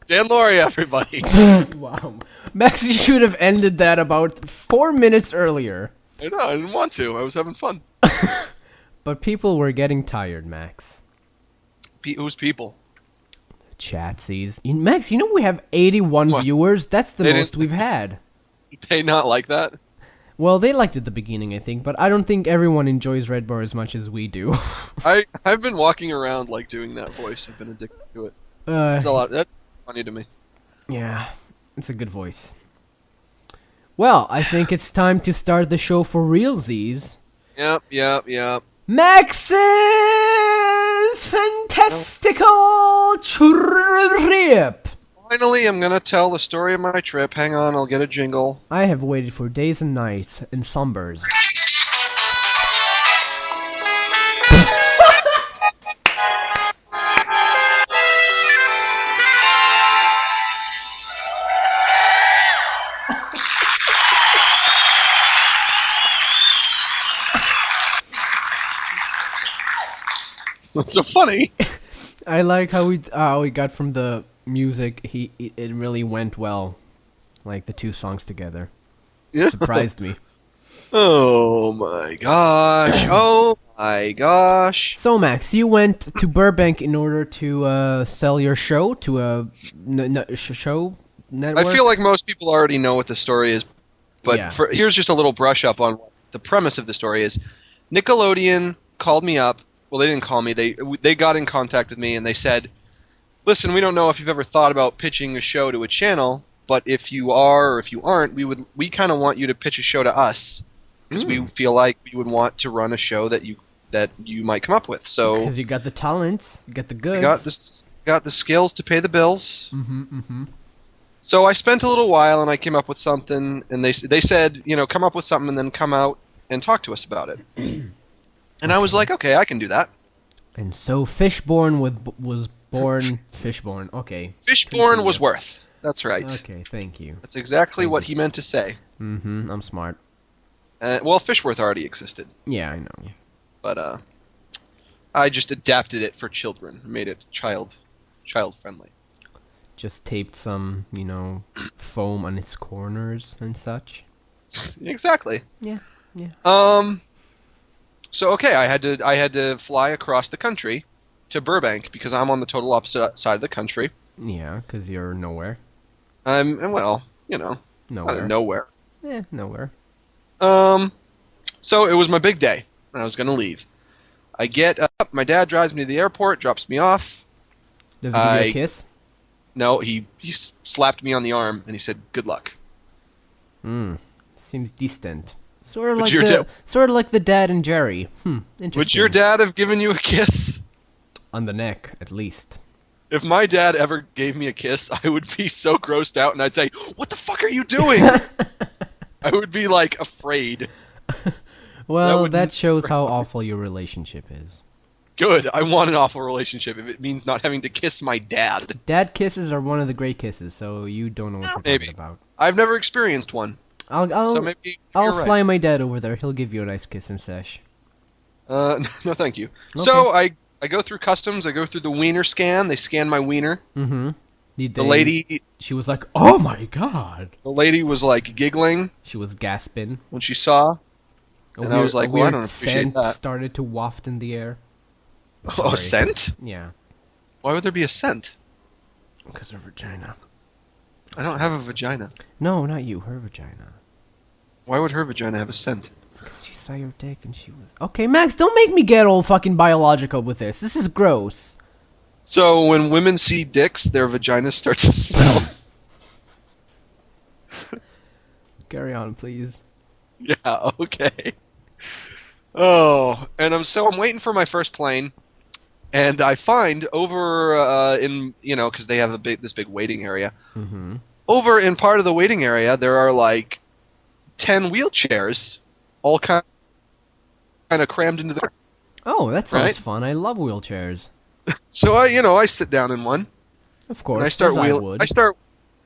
Dan Laurie, everybody. Wow. Max, you should have ended that about 4 minutes earlier. I know, I didn't want to. I was having fun. But people were getting tired, Max. Who's people? Chatsies. Max, you know we have 81 viewers? That's the most we've had. They not like that? Well, they liked it at the beginning, I think, but I don't think everyone enjoys Red Bar as much as we do. I've been walking around like doing that voice. I've been addicted to it. It's a lot. That's funny to me. Yeah, it's a good voice. Well, I think it's time to start the show for realsies. Yep. Max's Fantastical Trip! Finally, I'm gonna tell the story of my trip. Hang on, I'll get a jingle. I have waited for days and nights in Sumbers. What's so funny? I like how we got from the music. It really went well, like the two songs together. Yeah. Surprised me. Oh my gosh! Oh my gosh! So Max, you went to Burbank in order to sell your show to a show network. I feel like most people already know what the story is, but Yeah. Here's just a little brush up on what the premise of the story is. Nickelodeon called me up. Well, they didn't call me. They got in contact with me and they said, "Listen, we don't know if you've ever thought about pitching a show to a channel, but if you are or if you aren't, we kind of want you to pitch a show to us because we feel like we would want to run a show that you might come up with." So because you got the talents, you got the goods, got the skills to pay the bills. Mm-hmm. So I spent a little while and I came up with something, and they said, come up with something and then come out and talk to us about it. And I was like, okay, I can do that. And so Fishborn was born Fishborn. Okay. Fishborn was worth. That's right. Okay, thank you. That's exactly what he meant to say. Mm-hmm. I'm smart. Well, Fishworth already existed. Yeah, I know. But I just adapted it for children, made it child friendly. Just taped some, foam on its corners and such. Exactly. Yeah. So okay, I had to fly across the country to Burbank because I'm on the total opposite side of the country. Yeah, because you're nowhere. Nowhere. Nowhere. Yeah, nowhere. So it was my big day, and I was going to leave. I get up, my dad drives me to the airport, drops me off. Does he give you a kiss? No, he slapped me on the arm, and he said, "Good luck." Seems distant. Sort of like the dad and Jerry. Interesting. Would your dad have given you a kiss? On the neck, at least. If my dad ever gave me a kiss, I would be so grossed out, and I'd say, "What the fuck are you doing?" I would be, afraid. Well, that shows how awful your relationship is. Good. I want an awful relationship if it means not having to kiss my dad. Dad kisses are one of the great kisses, so you don't know what you're talking about. I've never experienced one. I'll right. fly my dad over there. He'll give you a nice kiss and sesh. No, thank you. Okay. So I go through customs. I go through the wiener scan. They scan my wiener. Mm-hmm. The lady... She was like, "Oh my god!" The lady was, giggling. She was gasping. When she saw. And I was like, well, I don't appreciate scent that. Started to waft in the air. Oh, a scent? Yeah. Why would there be a scent? Because her vagina. I don't have a vagina. No, not you. Her vagina. Why would her vagina have a scent? Because she saw your dick and she was... Okay, Max, don't make me get all fucking biological with this. This is gross. So when women see dicks, their vaginas start to smell. Carry on, please. Yeah, okay. Oh, and I'm waiting for my first plane, and I find over because they have this big waiting area. Mm-hmm. Over in part of the waiting area, there are 10 wheelchairs, all kind of crammed into the. Oh, that sounds fun. I love wheelchairs. So I sit down in one. Of course, and I start wheeling.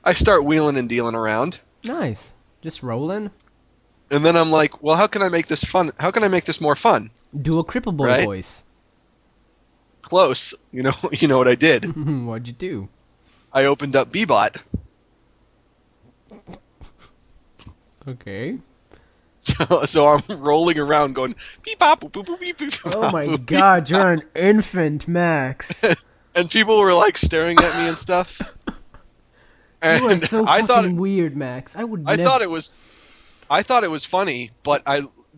I start wheeling and dealing around. Nice, just rolling. And then I'm like, well, how can I make this fun? How can I make this more fun? Do a Cripple Boy voice. Close. You know what I did? What'd you do? I opened up Bebot. Okay. So I'm rolling around going beep bop boop boop boop beep boop. Oh my god, you're an infant, Max. and people were like staring at me and stuff. And you are so fucking weird, Max. I thought it was funny, but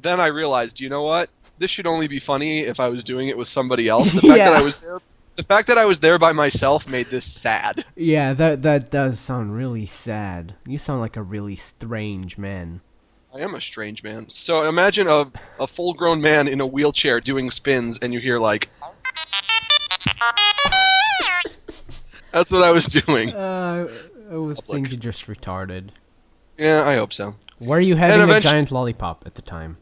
then I realized, you know what? This should only be funny if I was doing it with somebody else. The fact that I was there by myself made this sad. Yeah, that does sound really sad. You sound like a really strange man. I am a strange man. So imagine a full-grown man in a wheelchair doing spins, and you hear like. That's what I was doing. I would think you're just retarded. Yeah, I hope so. Were you having a giant lollipop at the time?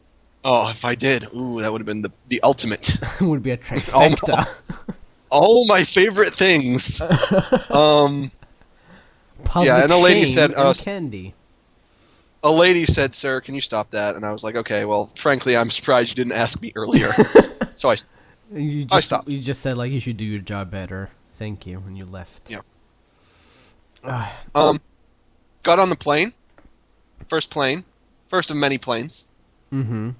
Oh, if I did, ooh, that would have been the ultimate. It would be a trifecta. All my favorite things. Public yeah, and a lady said, and candy. A lady said, "Sir, can you stop that?" And I was like, "Okay, well, frankly, I'm surprised you didn't ask me earlier." So I stopped. You just said like you should do your job better. Thank you, and you left. Yeah. Got on the plane. First of many planes. Mm-hmm.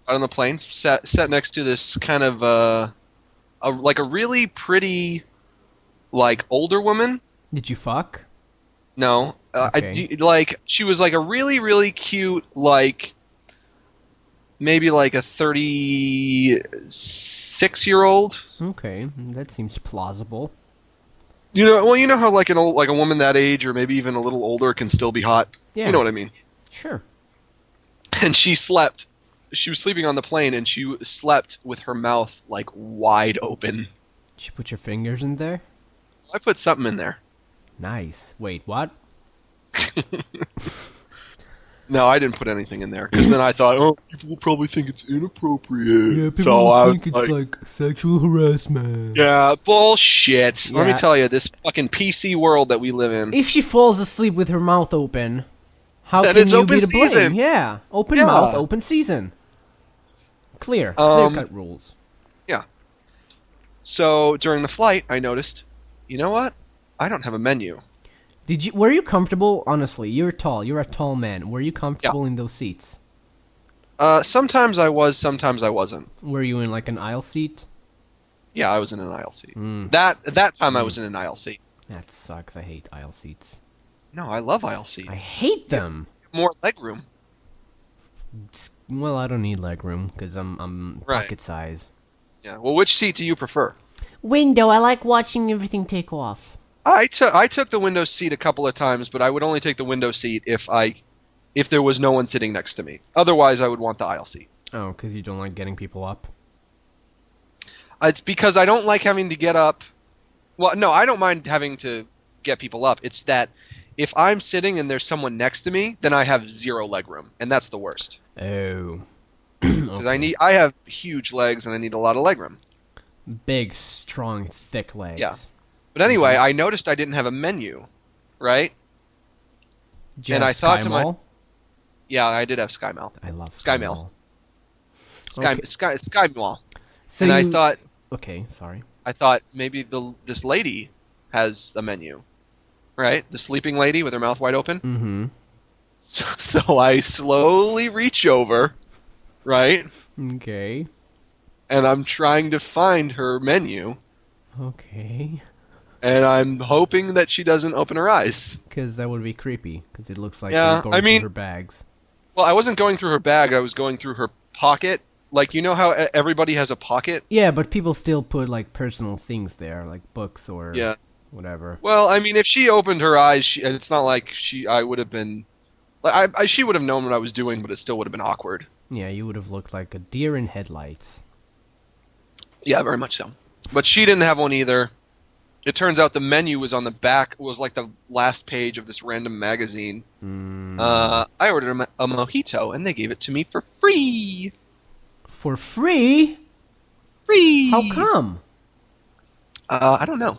Got on the plane. Sat next to this kind of a really pretty, like, older woman. Did you fuck? No. Okay. She was like a really, really cute, like, maybe like a 36-year-old. Okay, that seems plausible. You know how like a woman that age or maybe even a little older can still be hot? Yeah. You know what I mean? Sure. And she slept. She was sleeping on the plane, and she slept with her mouth, like, wide open. Did you put your fingers in there? I put something in there. Nice. Wait, what? No, I didn't put anything in there, because then I thought, oh, people will probably think it's inappropriate. Yeah, people will think it's like sexual harassment. Yeah, bullshit. Yeah. Let me tell you, this fucking PC world that we live in. If she falls asleep with her mouth open, how then can it's you open be to blame? season. Yeah, open mouth, open season. Clear-cut rules. Yeah. So during the flight, I noticed, you know what? I don't have a menu. Were you comfortable? Honestly, you're tall. You're a tall man. Were you comfortable in those seats? Sometimes I was, sometimes I wasn't. Were you in like an aisle seat? Yeah, I was in an aisle seat. That time I was in an aisle seat. That sucks. I hate aisle seats. No, I love aisle seats. I hate them. More leg room. Well, I don't need leg room because I'm pocket size. Yeah. Well, which seat do you prefer? Window. I like watching everything take off. I took the window seat a couple of times, but I would only take the window seat if there was no one sitting next to me. Otherwise, I would want the aisle seat. Oh, because you don't like getting people up? It's because I don't like having to get up. Well, no, I don't mind having to get people up. It's that if I'm sitting and there's someone next to me, then I have zero leg room, and that's the worst. Oh. Because I have huge legs and I need a lot of leg room. Big, strong, thick legs. Yeah. But anyway, I noticed I didn't have a menu, right? And I thought to myself, yeah, I did have SkyMail. I love SkyMail. Okay. SkyMail. So and I thought, okay, sorry. I thought maybe this lady has a menu, right? The sleeping lady with her mouth wide open. Mm-hmm. So I slowly reach over, right? Okay. And I'm trying to find her menu. Okay. And I'm hoping that she doesn't open her eyes. Because that would be creepy. Because it looks like you're going through her bags. Well, I wasn't going through her bag. I was going through her pocket. Like, you know how everybody has a pocket? Yeah, but people still put, like, personal things there. Like books or whatever. Well, I mean, if she opened her eyes, it's not like I would have been... Like, she would have known what I was doing, but it still would have been awkward. Yeah, you would have looked like a deer in headlights. Yeah, very much so. But she didn't have one either. It turns out the menu was on the back, was like the last page of this random magazine. I ordered a mojito, and they gave it to me for free. For free? Free! How come? I don't know.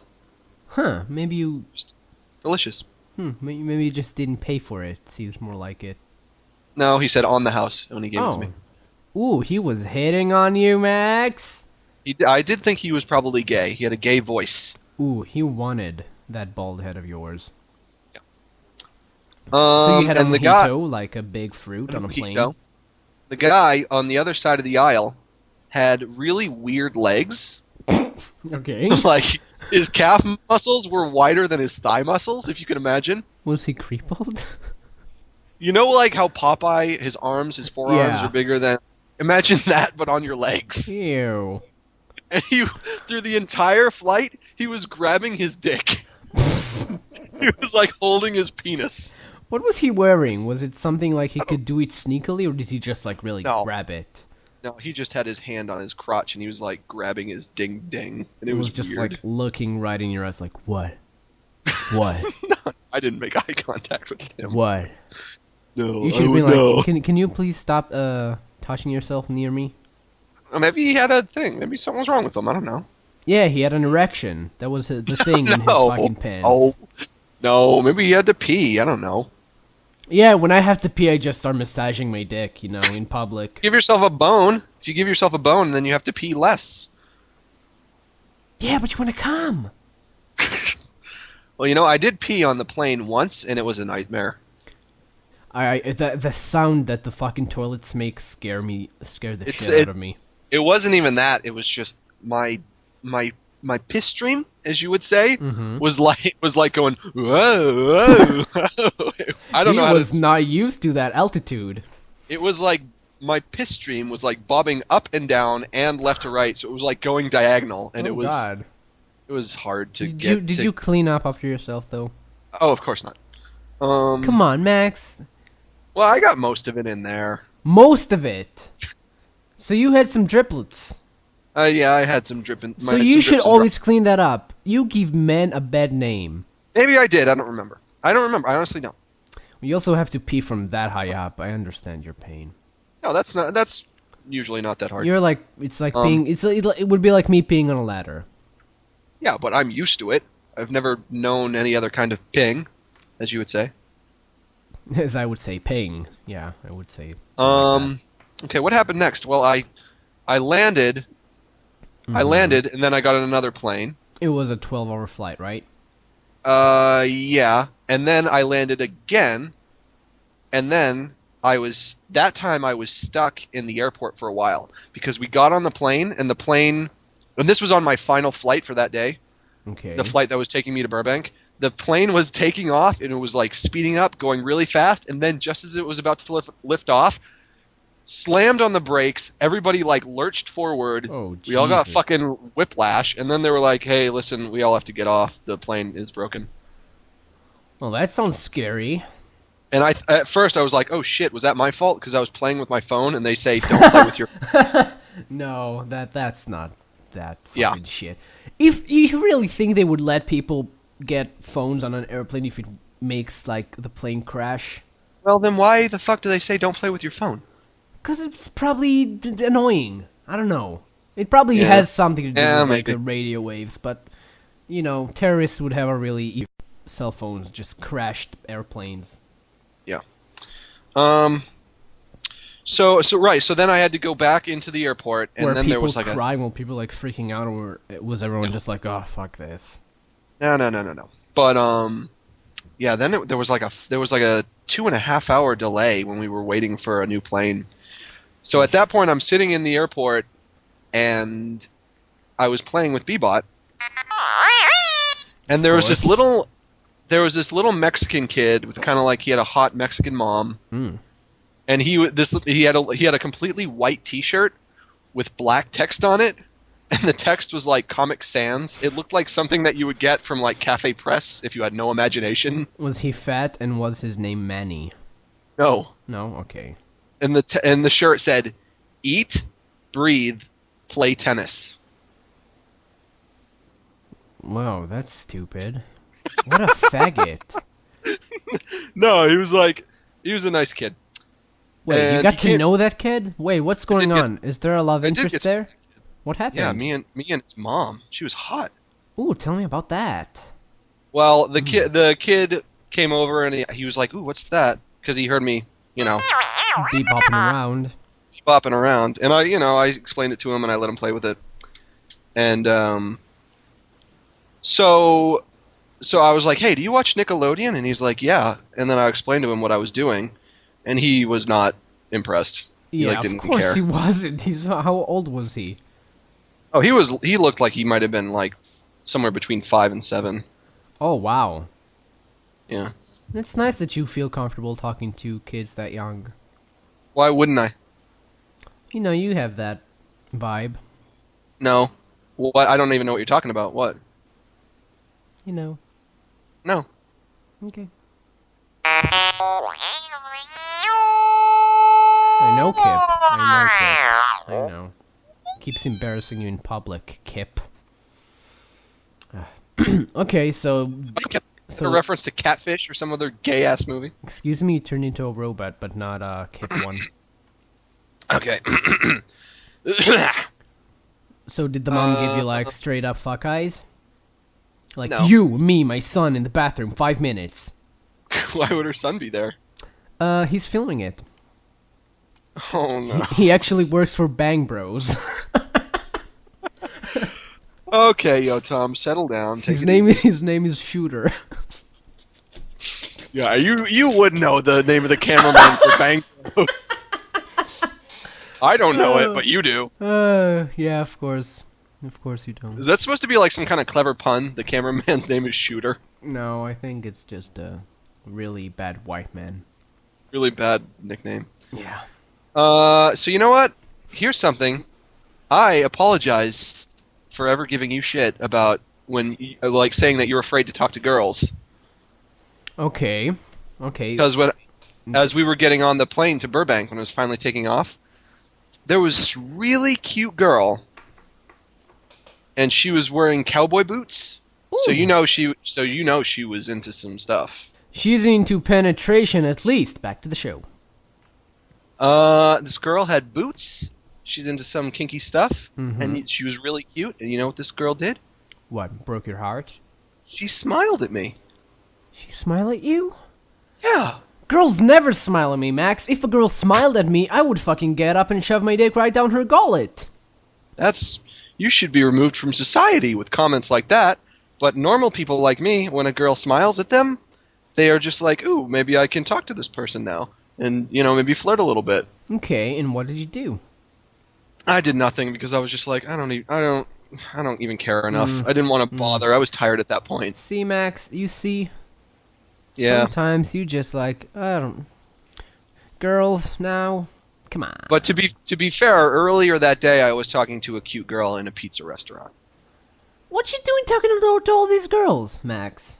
Huh, maybe you... Just delicious. Maybe you just didn't pay for it. Seems more like it. No, he said on the house when he gave it to me. Ooh, he was hitting on you, Max? I did think he was probably gay. He had a gay voice. Ooh, he wanted that bald head of yours. Yeah. So you had a mojito, like a big fruit on a plane? The guy on the other side of the aisle had really weird legs. Okay. Like, his calf muscles were wider than his thigh muscles, if you can imagine. Was he crippled? You know, like how Popeye, his arms, his forearms are bigger than... Imagine that, but on your legs. Ew. And through the entire flight, he was grabbing his dick. He was, like, holding his penis. What was he wearing? Was it something like he could do it sneakily, or did he just, like, really grab it? No, he just had his hand on his crotch, and he was, like, grabbing his ding-ding. And it was just, weird. like, looking right in your eyes, like, what? What? No, I didn't make eye contact with him. What? No, you should have been like, can you please stop touching yourself near me? Maybe he had a thing. Maybe something was wrong with him. I don't know. Yeah, he had an erection. That was the thing in his fucking pants. Oh, no. Maybe he had to pee. I don't know. Yeah, when I have to pee, I just start massaging my dick, you know, in public. Give yourself a bone. If you give yourself a bone, then you have to pee less. Yeah, but you want to come. Well, you know, I did pee on the plane once, and it was a nightmare. The sound that the fucking toilets make scared the shit out of me. It wasn't even that. It was just my piss stream, as you would say, was like going whoa, whoa. I don't know. He was not used to that altitude. It was like my piss stream was like bobbing up and down and left to right, so it was like going diagonal, and it was hard to get. Did you clean up after yourself though? Oh, of course not. Come on, Max. Well, I got most of it in there. Most of it. So you had some driplets. Yeah, I had some dripping. So you should always clean that up. You give men a bad name. Maybe I did. I don't remember. I honestly don't. You also have to pee from that high up. I understand your pain. No, that's usually not that hard. You're like, it's like being. It would be like me peeing on a ladder. Yeah, but I'm used to it. I've never known any other kind of ping, as you would say. As I would say, ping. Yeah, I would say. Okay, what happened next? Well, I landed. I landed, and then I got on another plane. It was a 12-hour flight, right? Yeah. And then I landed again, and then that time I was stuck in the airport for a while, because we got on the plane, and this was on my final flight for that day. Okay. The flight that was taking me to Burbank. The plane was taking off, and it was like speeding up, going really fast, and then just as it was about to lift off, slammed on the brakes. Everybody like lurched forward. Oh, Jesus. We all got fucking whiplash, and then they were like, "Hey, listen, we all have to get off. The plane is broken." Well, that sounds scary. And at first I was like, "Oh shit, was that my fault?" Because I was playing with my phone, and they say, "Don't play with your." No, that's not that fucking shit. If you really think they would let people get phones on an airplane if it makes like the plane crash, well, then why the fuck do they say don't play with your phone? Because it's probably annoying. I don't know. It probably has something to do with like the radio waves, but you know, terrorists would have a really cell phones just crashed airplanes. Yeah. So then I had to go back into the airport, and then there was like crying, while people like freaking out, or was everyone just like, oh fuck this? No. But yeah. Then there was like a 2.5 hour delay when we were waiting for a new plane. So at that point, I'm sitting in the airport, and I was playing with Bebot, and there was this little Mexican kid with kind of like he had a hot Mexican mom, and he had a completely white T-shirt with black text on it. And the text was like Comic Sans. It looked like something that you would get from like Cafe Press if you had no imagination. Was he fat, and was his name Manny? No. No? Okay. And the shirt said, "Eat, breathe, play tennis." Wow, that's stupid. What a faggot. No, he was a nice kid. Wait, and you got to know that kid? Wait, what's going on? Is there a love interest there? What happened? Yeah, me and his mom. She was hot. Ooh, tell me about that. Well, the kid came over, and he was like, "Ooh, what's that?" Because he heard me, you know, bebopping around. And I explained it to him, and I let him play with it. And so I was like, "Hey, do you watch Nickelodeon?" And he's like, "Yeah." And then I explained to him what I was doing, and he was not impressed. He Yeah, didn't of course care. he wasn't. How old was he? Oh, he looked like he might have been like somewhere between 5 and 7. Oh, wow. Yeah. It's nice that you feel comfortable talking to kids that young. Why wouldn't I? You know, you have that vibe. No. What? I don't even know what you're talking about. What? You know. No. Okay. I know, Kip. I know. Keeps embarrassing you in public, Kip. Okay, so... A reference to Catfish or some other gay-ass movie? Excuse me, you turned into a robot, but not Kip 1. Okay. So did the mom give you, like, straight-up fuck eyes? Like, no. You, me, my son in the bathroom, 5 minutes. Why would her son be there? He's filming it. Oh, no. He actually works for Bang Bros. Okay, Yotam, settle down. His name is Shooter. Yeah, you would know the name of the cameraman for Bang Bros. I don't know it, but you do. Yeah, of course. Of course you don't. Is that supposed to be like some kind of clever pun? The cameraman's name is Shooter. No, I think it's just a really bad white man. Really bad nickname. Yeah. So you know what? Here's something. I apologize for ever giving you shit about when, like, saying that you're afraid to talk to girls. Okay. Because as we were getting on the plane to Burbank when it was finally taking off, there was this really cute girl, and she was wearing cowboy boots. Ooh. So you know she was into some stuff. She's into penetration, at least. Back to the show. This girl had boots. She's into some kinky stuff, and she was really cute. And you know what this girl did? What, broke your heart? She smiled at me. She smiled at you? Yeah. Girls never smile at me, Max. If a girl smiled at me, I would fucking get up and shove my dick right down her gullet. You should be removed from society with comments like that. But normal people like me, when a girl smiles at them, they are just like, ooh, maybe I can talk to this person now. And, maybe flirt a little bit. Okay, and what did you do? I did nothing because I was just like, I don't even care enough. I didn't want to bother. I was tired at that point. See, Max, you see? Yeah. Sometimes you just like, girls now, come on. But to be fair, earlier that day I was talking to a cute girl in a pizza restaurant. What you doing talking to all these girls, Max?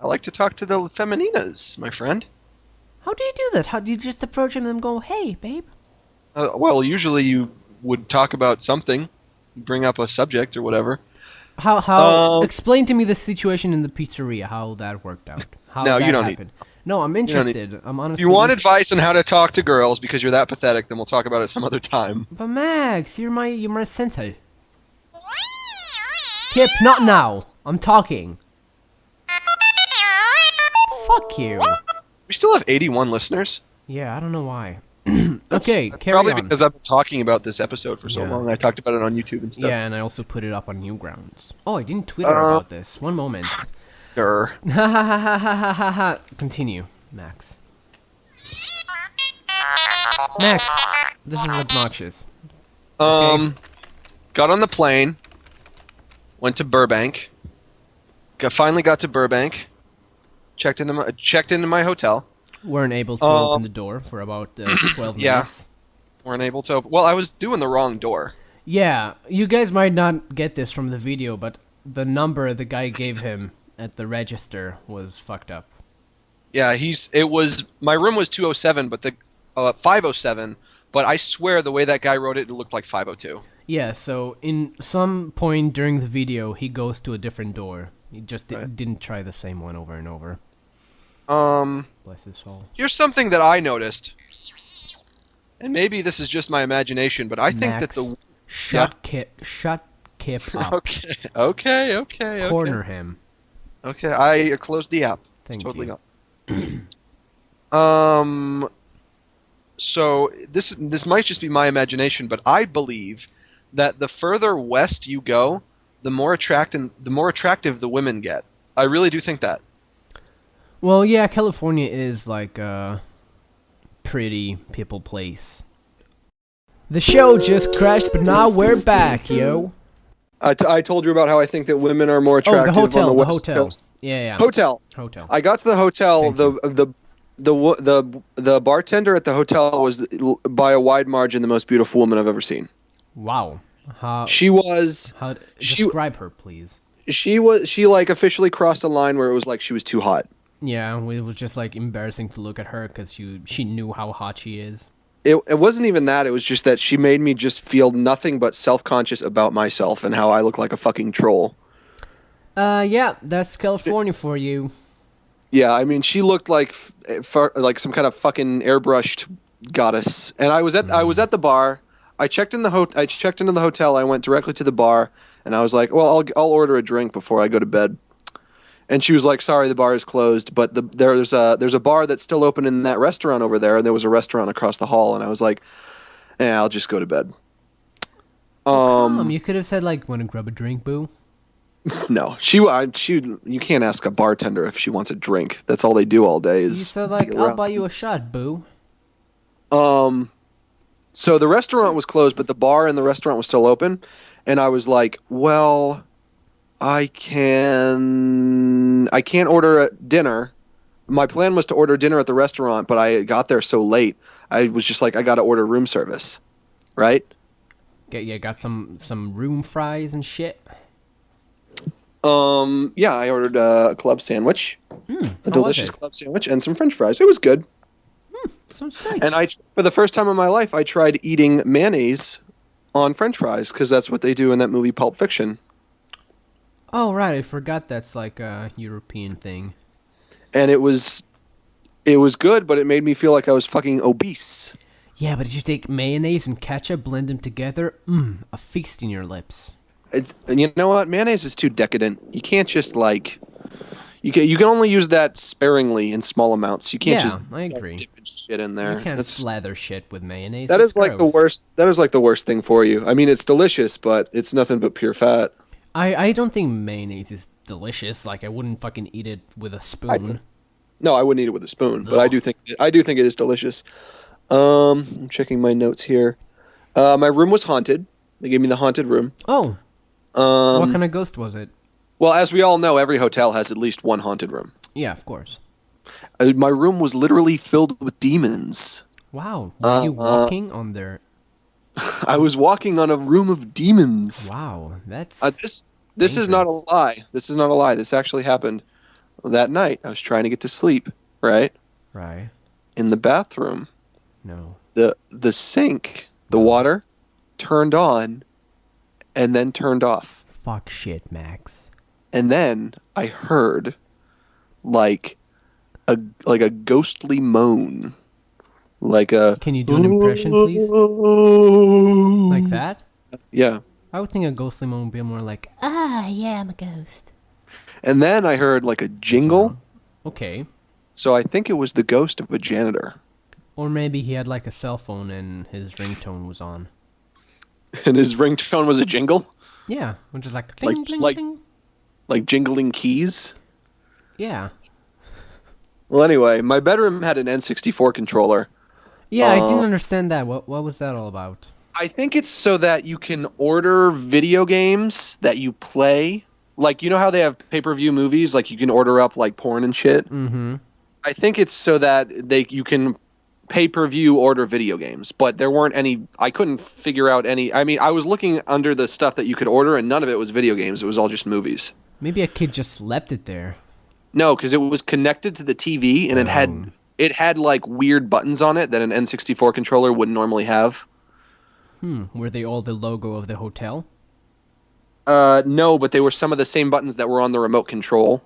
I like to talk to the femininas, my friend. How do you do that? How do you just approach them and go, hey, babe? Well, usually you would talk about something, bring up a subject or whatever. How? Explain to me the situation in the pizzeria, how that worked out. How no, that you don't happened. need. No, I'm interested. I'm honestly. If you want advice on how to talk to girls because you're that pathetic, then we'll talk about it some other time. But Max, you're my sensei. Kip, not now. I'm talking. Fuck you. We still have 81 listeners. Yeah, I don't know why. Okay, carry probably on. Because I've been talking about this episode for so long. I talked about it on YouTube and stuff. Yeah, and I also put it up on Newgrounds. Oh, I didn't Twitter about this. One moment. Durr. Ha ha ha ha ha ha ha. Continue, Max. Max, this is obnoxious. Okay. Got on the plane. Went to Burbank. Finally got to Burbank. Checked into my hotel. Weren't able to open the door for about 12 minutes. Weren't able to open. Well, I was doing the wrong door. Yeah, you guys might not get this from the video, but the number the guy gave him at the register was fucked up. Yeah, my room was 207, but the 507. But I swear the way that guy wrote it, it looked like 502. Yeah, so in some point during the video, he goes to a different door. He just didn't try the same one over and over. Bless his soul. Here's something that I noticed, and maybe this is just my imagination, but I think that the shut Kip up. Okay. Corner him. Okay, I closed the app. Thank totally you. Gone. So this might just be my imagination, but I believe that the further west you go, the more attractive the women get. I really do think that. Well, yeah, California is like a pretty people place. The show just crashed, but now we're back, yo. I told you about how I think that women are more attractive on the West Coast. Yeah. Hotel. I got to the hotel. The bartender at the hotel was by a wide margin the most beautiful woman I've ever seen. Wow. Describe her, please. She like officially crossed a line where it was like she was too hot. Yeah, it was just like embarrassing to look at her because she knew how hot she is. It wasn't even that. It was just that she made me just feel nothing but self-conscious about myself and how I look like a fucking troll. Yeah, that's California for you. Yeah, I mean, she looked like some kind of fucking airbrushed goddess. And I was at the bar. I checked into the hotel. I went directly to the bar, and I was like, "Well, I'll order a drink before I go to bed." And she was like, "Sorry, the bar is closed, but there's a bar that's still open in that restaurant over there, and there was a restaurant across the hall." And I was like, "Yeah, I'll just go to bed." You could have said like, "Want to grab a drink, boo?" No, you can't ask a bartender if she wants a drink. That's all they do all day. Is you said like, "I'll buy you a shot, boo." So the restaurant was closed, but the bar and the restaurant was still open, and I was like, "Well, I can't order dinner." My plan was to order dinner at the restaurant, but I got there so late. I was just like, I got to order room service, right? Got some room fries and shit. Yeah, I ordered a club sandwich, a delicious club sandwich, and some French fries. It was good. Sounds nice. And for the first time in my life, I tried eating mayonnaise on French fries because that's what they do in that movie Pulp Fiction. Oh right, I forgot that's like a European thing. And it was good, but it made me feel like I was fucking obese. Yeah, but did you take mayonnaise and ketchup, blend them together? A feast in your lips. And you know what? Mayonnaise is too decadent. You can't just like... You can only use that sparingly in small amounts. You can't just dip shit in there. You can't slather shit with mayonnaise. That is like the worst. That is like the worst thing for you. I mean, it's delicious, but it's nothing but pure fat. I don't think mayonnaise is delicious. Like I wouldn't fucking eat it with a spoon. No, I wouldn't eat it with a spoon, but I do think it is delicious. I'm checking my notes here. My room was haunted. They gave me the haunted room. Oh. What kind of ghost was it? Well, as we all know, every hotel has at least one haunted room. Yeah, of course. My room was literally filled with demons. Wow. Were you walking on there? I was walking on a room of demons. Wow, that's this is not a lie. This is not a lie. This actually happened that night. I was trying to get to sleep, right? Right. In the bathroom. No. The sink, the water turned on and then turned off. Fuck shit, Max. And then I heard like a ghostly moan. Can you do an impression, please? Like that? Yeah. I would think a ghostly moan would be more like, yeah, I'm a ghost. And then I heard like a jingle. Okay. So I think it was the ghost of a janitor. Or maybe he had like a cell phone and his ringtone was on. And his ringtone was a jingle? Yeah, which is like ding, ding, ding. Like jingling keys? Yeah. Well, anyway, my bedroom had an N64 controller. Yeah, I didn't understand that. What was that all about? I think it's so that you can order video games that you play. Like, you know how they have pay-per-view movies? Like, you can order up, like, porn and shit? Mm-hmm. I think it's so that you can pay-per-view order video games. But there weren't any... I couldn't figure out any... I mean, I was looking under the stuff that you could order, and none of it was video games. It was all just movies. Maybe a kid just left it there. No, because it was connected to the TV, and it had like weird buttons on it that an N64 controller wouldn't normally have. Were they all the logo of the hotel? No, but they were some of the same buttons that were on the remote control.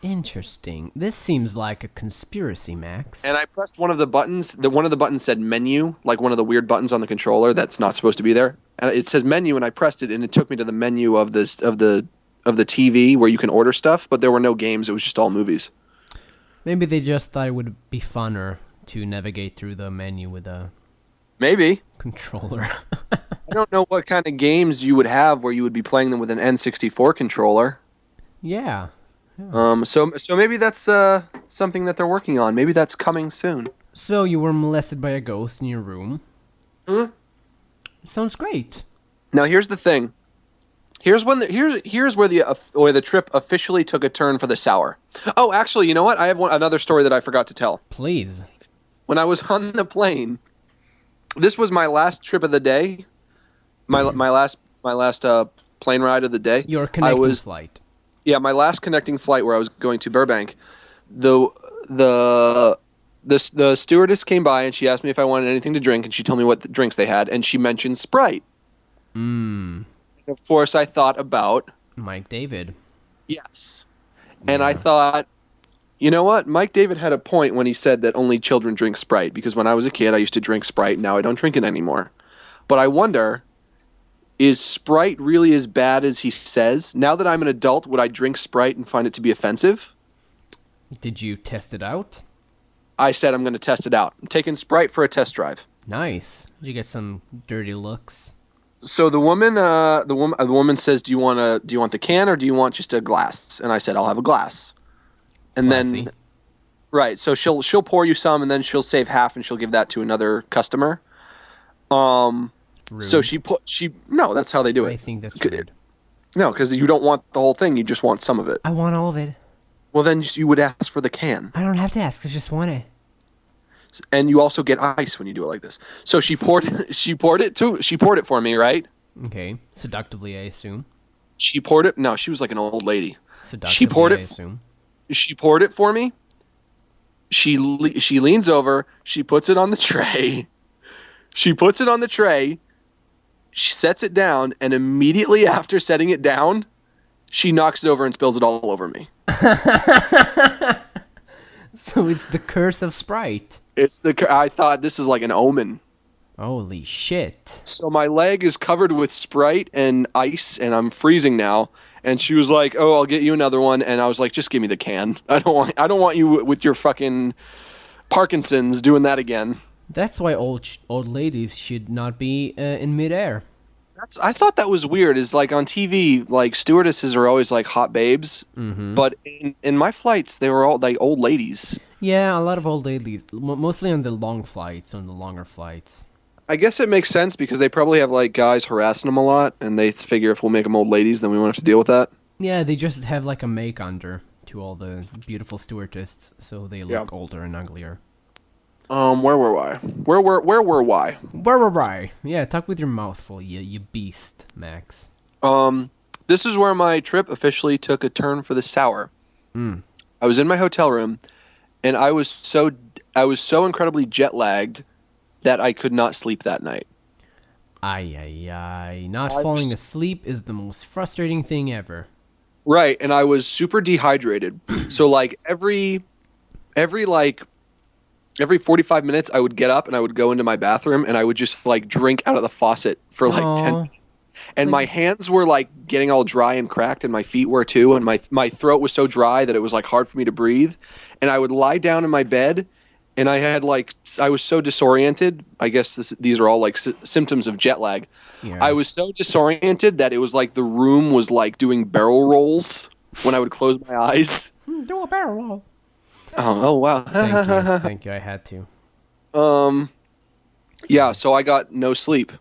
Interesting. This seems like a conspiracy, Max. And I pressed one of the buttons. One of the buttons said menu, like one of the weird buttons on the controller that's not supposed to be there. And it says menu, and I pressed it, and it took me to the menu of the TV where you can order stuff, but there were no games. It was just all movies. Maybe they just thought it would be funner to navigate through the menu with a controller. I don't know what kind of games you would have where you would be playing them with an N64 controller. Yeah. So maybe that's something that they're working on. Maybe that's coming soon. So you were molested by a ghost in your room. Hmm? Sounds great. Now here's the thing. Here's where the trip officially took a turn for the sour. Oh, actually, you know what? I have another story that I forgot to tell. Please. When I was on the plane, this was my last trip of the day. My last plane ride of the day. Your connecting flight. Yeah, my last connecting flight where I was going to Burbank. The stewardess came by and she asked me if I wanted anything to drink, and she told me what the drinks they had, and she mentioned Sprite. Of course, I thought about Mike David. Yes. And I thought, you know what? Mike David had a point when he said that only children drink Sprite, because when I was a kid, I used to drink Sprite, and now I don't drink it anymore. But I wonder, is Sprite really as bad as he says? Now that I'm an adult, would I drink Sprite and find it to be offensive? Did you test it out? I said I'm going to test it out. I'm taking Sprite for a test drive. Nice. Did you get some dirty looks? So the woman says, "Do you want the can or do you want just a glass?" And I said, "I'll have a glass." And Classy. then, right. So she'll pour you some, and then she'll save half, and she'll give that to another customer. Rude. So no, that's how they do it. I think that's rude. No, because you don't want the whole thing; you just want some of it. I want all of it. Well, then you would ask for the can. I don't have to ask. I just want it. And you also get ice when you do it like this. So she poured it for me, right? Okay. Seductively, I assume. She poured it. No, she was like an old lady. Seductively, I assume. She poured it for me. She leans over. She puts it on the tray. She sets it down, and immediately after setting it down, she knocks it over and spills it all over me. So it's the curse of Sprite. I thought this is like an omen. Holy shit. So my leg is covered with Sprite and ice, and I'm freezing now. And she was like, "Oh, I'll get you another one." And I was like, "Just give me the can. I don't want you with your fucking Parkinson's doing that again." That's why old ladies should not be in midair. I thought that was weird. Is like on TV, like stewardesses are always like hot babes, but in my flights they were all like old ladies. Yeah, a lot of old ladies, mostly on the longer flights. I guess it makes sense because they probably have like guys harassing them a lot, and they figure if we'll make them old ladies, then we won't have to deal with that. Yeah, they just have like a make under to all the beautiful stewardesses, so they look older and uglier. Where were I? Where were I? Yeah, talk with your mouth full, you beast, Max. This is where my trip officially took a turn for the sour. I was in my hotel room, and I was so incredibly jet lagged that I could not sleep that night. Not falling asleep is the most frustrating thing ever. Right, and I was super dehydrated. So like every 45 minutes, I would get up and I would go into my bathroom and I would just like drink out of the faucet for like 10 minutes. And my hands were like getting all dry and cracked, and my feet were too. And my throat was so dry that it was like hard for me to breathe. And I would lie down in my bed, and I was so disoriented. I guess these are all like symptoms of jet lag. Yeah. I was so disoriented that it was like the room was like doing barrel rolls when I would close my eyes. Do a barrel roll. Oh wow. Thank you. I had to. Yeah, so I got no sleep.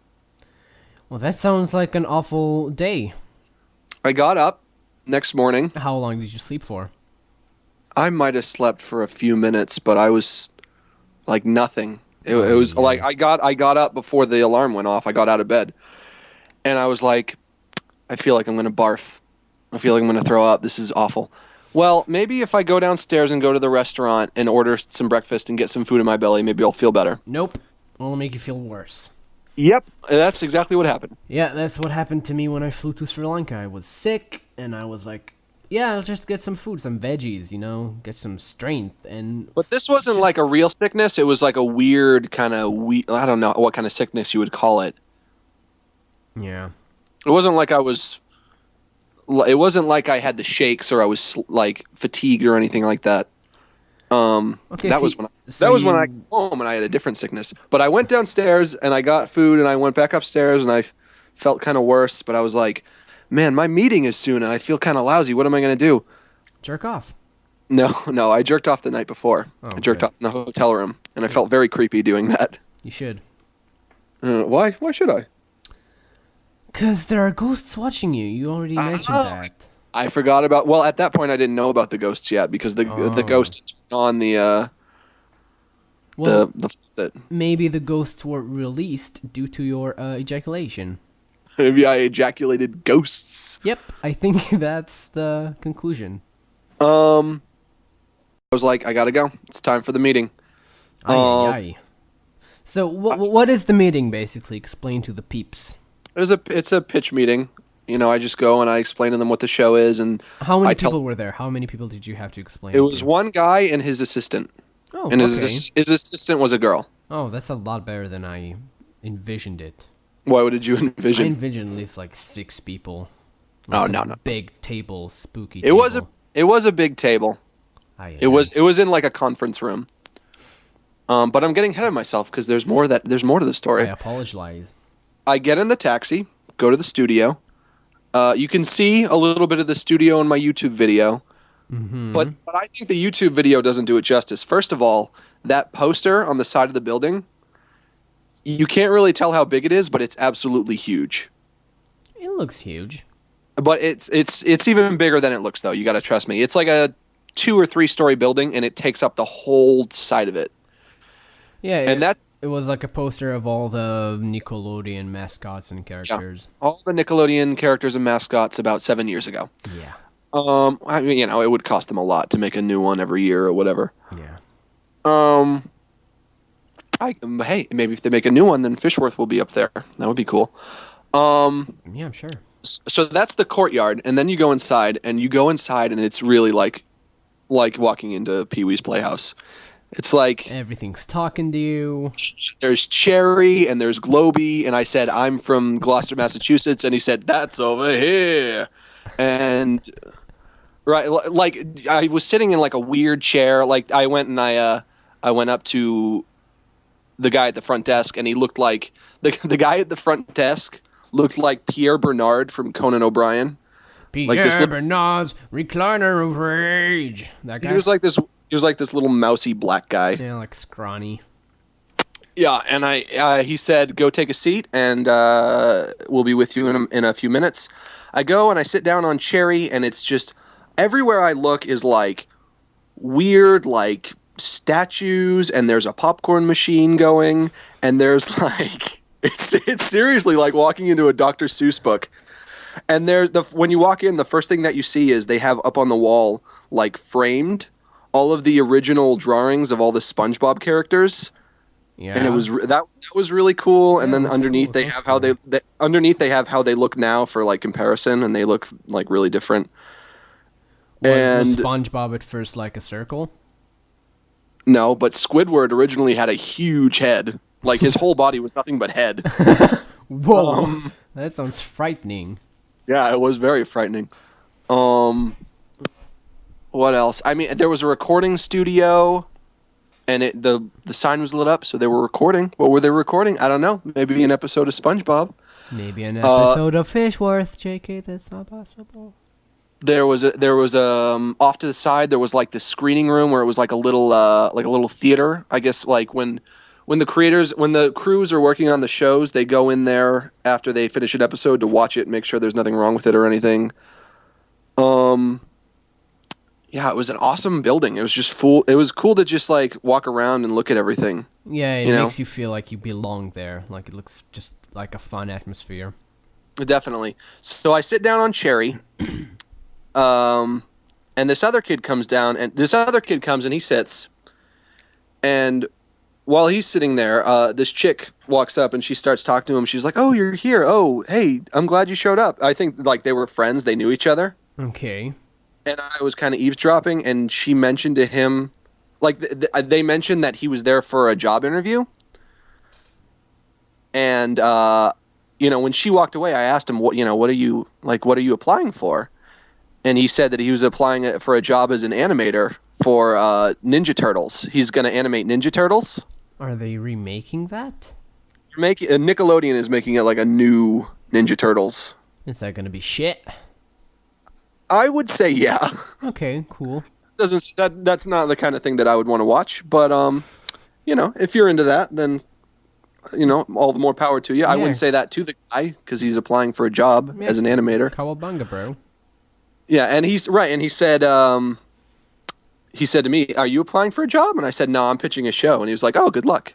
Well, that sounds like an awful day. I got up next morning. How long did you sleep for? I might have slept for a few minutes, but I was like nothing. It was like I got up before the alarm went off. I got out of bed, and I was like, I feel like I'm gonna barf. I feel like I'm gonna throw up. This is awful. Well, maybe if I go downstairs and go to the restaurant and order some breakfast and get some food in my belly, maybe I'll feel better. Nope. It'll make you feel worse. Yep. That's exactly what happened. Yeah, that's what happened to me when I flew to Sri Lanka. I was sick, and I was like, yeah, I'll just get some food, some veggies, get some strength. But this wasn't like a real sickness. It was like a weird kind of, I don't know what kind of sickness you would call it. Yeah. It wasn't like I had the shakes or I was like fatigued or anything like that. That was when I got home and I had a different sickness. But I went downstairs and I got food and I went back upstairs and I felt kind of worse. But I was like, man, my meeting is soon and I feel kind of lousy. What am I going to do? Jerk off. No, I jerked off the night before. I jerked off in the hotel room and I felt very creepy doing that. You should. Why should I? Because there are ghosts watching you. You already mentioned that. I forgot about. Well, at that point, I didn't know about the ghosts yet because the ghost turned on the faucet. Maybe the ghosts were released due to your ejaculation. Maybe I ejaculated ghosts. Yep, I think that's the conclusion. I was like, I gotta go. It's time for the meeting. Aye. So what is the meeting basically? Explain to the peeps. It's a pitch meeting. You know, I just go and I explain to them what the show is, and how many people were there? How many people did you have to explain? It was one guy and his assistant. Oh, and okay. his assistant was a girl. Oh, that's a lot better than I envisioned it. What did you envision? I envisioned at least like 6 people. Like no. Big table, spooky. It was a big table. It was in like a conference room. But I'm getting ahead of myself because there's more to the story. I apologize. I get in the taxi, go to the studio. You can see a little bit of the studio in my YouTube video. Mm-hmm. But I think the YouTube video doesn't do it justice. First of all, that poster on the side of the building, you can't really tell how big it is, but it's absolutely huge. It looks huge. But it's even bigger than it looks, though. You got to trust me. It's like a 2 or 3 story building, and it takes up the whole side of it. Yeah, and it was like a poster of all the Nickelodeon mascots and characters. Yeah, all the Nickelodeon characters and mascots about 7 years ago. Yeah. I mean, you know, it would cost them a lot to make a new one every year or whatever. Yeah. Hey, maybe if they make a new one, then Fishworth will be up there. That would be cool. Yeah, I'm sure. So that's the courtyard, and then you go inside, and it's really like walking into Pee-wee's Playhouse. It's like everything's talking to you. There's Cherry and there's Globy, and I said I'm from Gloucester, Massachusetts, and he said that's over here. And right, like I was sitting in like a weird chair. Like I went up to the guy at the front desk, and he looked like the guy at the front desk looked like Pierre Bernard from Conan O'Brien. Pierre Bernard's recliner of rage. That guy. He was like this little mousy black guy. Yeah, like scrawny. Yeah, and he said, "Go take a seat, and we'll be with you in a few minutes." I go and I sit down on Cherry, and it's just everywhere I look is like weird, like statues, and there's a popcorn machine going, and there's like it's seriously like walking into a Dr. Seuss book. And there's when you walk in, the first thing that you see is they have up on the wall, like framed, all of the original drawings of all the SpongeBob characters. Yeah. And it was that was really cool. Yeah, and then underneath cool. they have how they have how they look now for like comparison, and they look like really different. Was SpongeBob at first like a circle? No, but Squidward originally had a huge head. Like his whole body was nothing but head. Whoa, that sounds frightening. Yeah, it was very frightening. What else? I mean, there was a recording studio, and the sign was lit up, so they were recording. What were they recording? I don't know. Maybe an episode of SpongeBob. Maybe an episode of Fishworth. JK, that's not possible. There was off to the side. There was like this screening room where it was like a little theater. I guess like when the crews are working on the shows, they go in there after they finish an episode to watch it and make sure there's nothing wrong with it or anything. Yeah, it was an awesome building. It was just full. It was cool to just like walk around and look at everything. Yeah, it makes you feel like you belong there. Like it looks just like a fun atmosphere. Definitely. So I sit down on Cherry, and this other kid comes down, and he sits, and while he's sitting there, this chick walks up and she starts talking to him. She's like, "Oh, you're here. Oh, hey, I'm glad you showed up." I think like they were friends. They knew each other. Okay. And I was kind of eavesdropping, and she mentioned to him, like they mentioned that he was there for a job interview. And when she walked away, I asked him, what are you applying for? And he said that he was applying for a job as an animator for Ninja Turtles. He's going to animate Ninja Turtles. Are they remaking that? Nickelodeon is making it like a new Ninja Turtles. Is that going to be shit? I would say yeah. Okay, cool. That's not the kind of thing that I would want to watch, but if you're into that, then all the more power to you. I wouldn't say that to the guy because he's applying for a job as an animator. Cowabunga, bro. Yeah, and he's right, and he said to me, "Are you applying for a job?" And I said, "No, I'm pitching a show." And he was like, "Oh, good luck."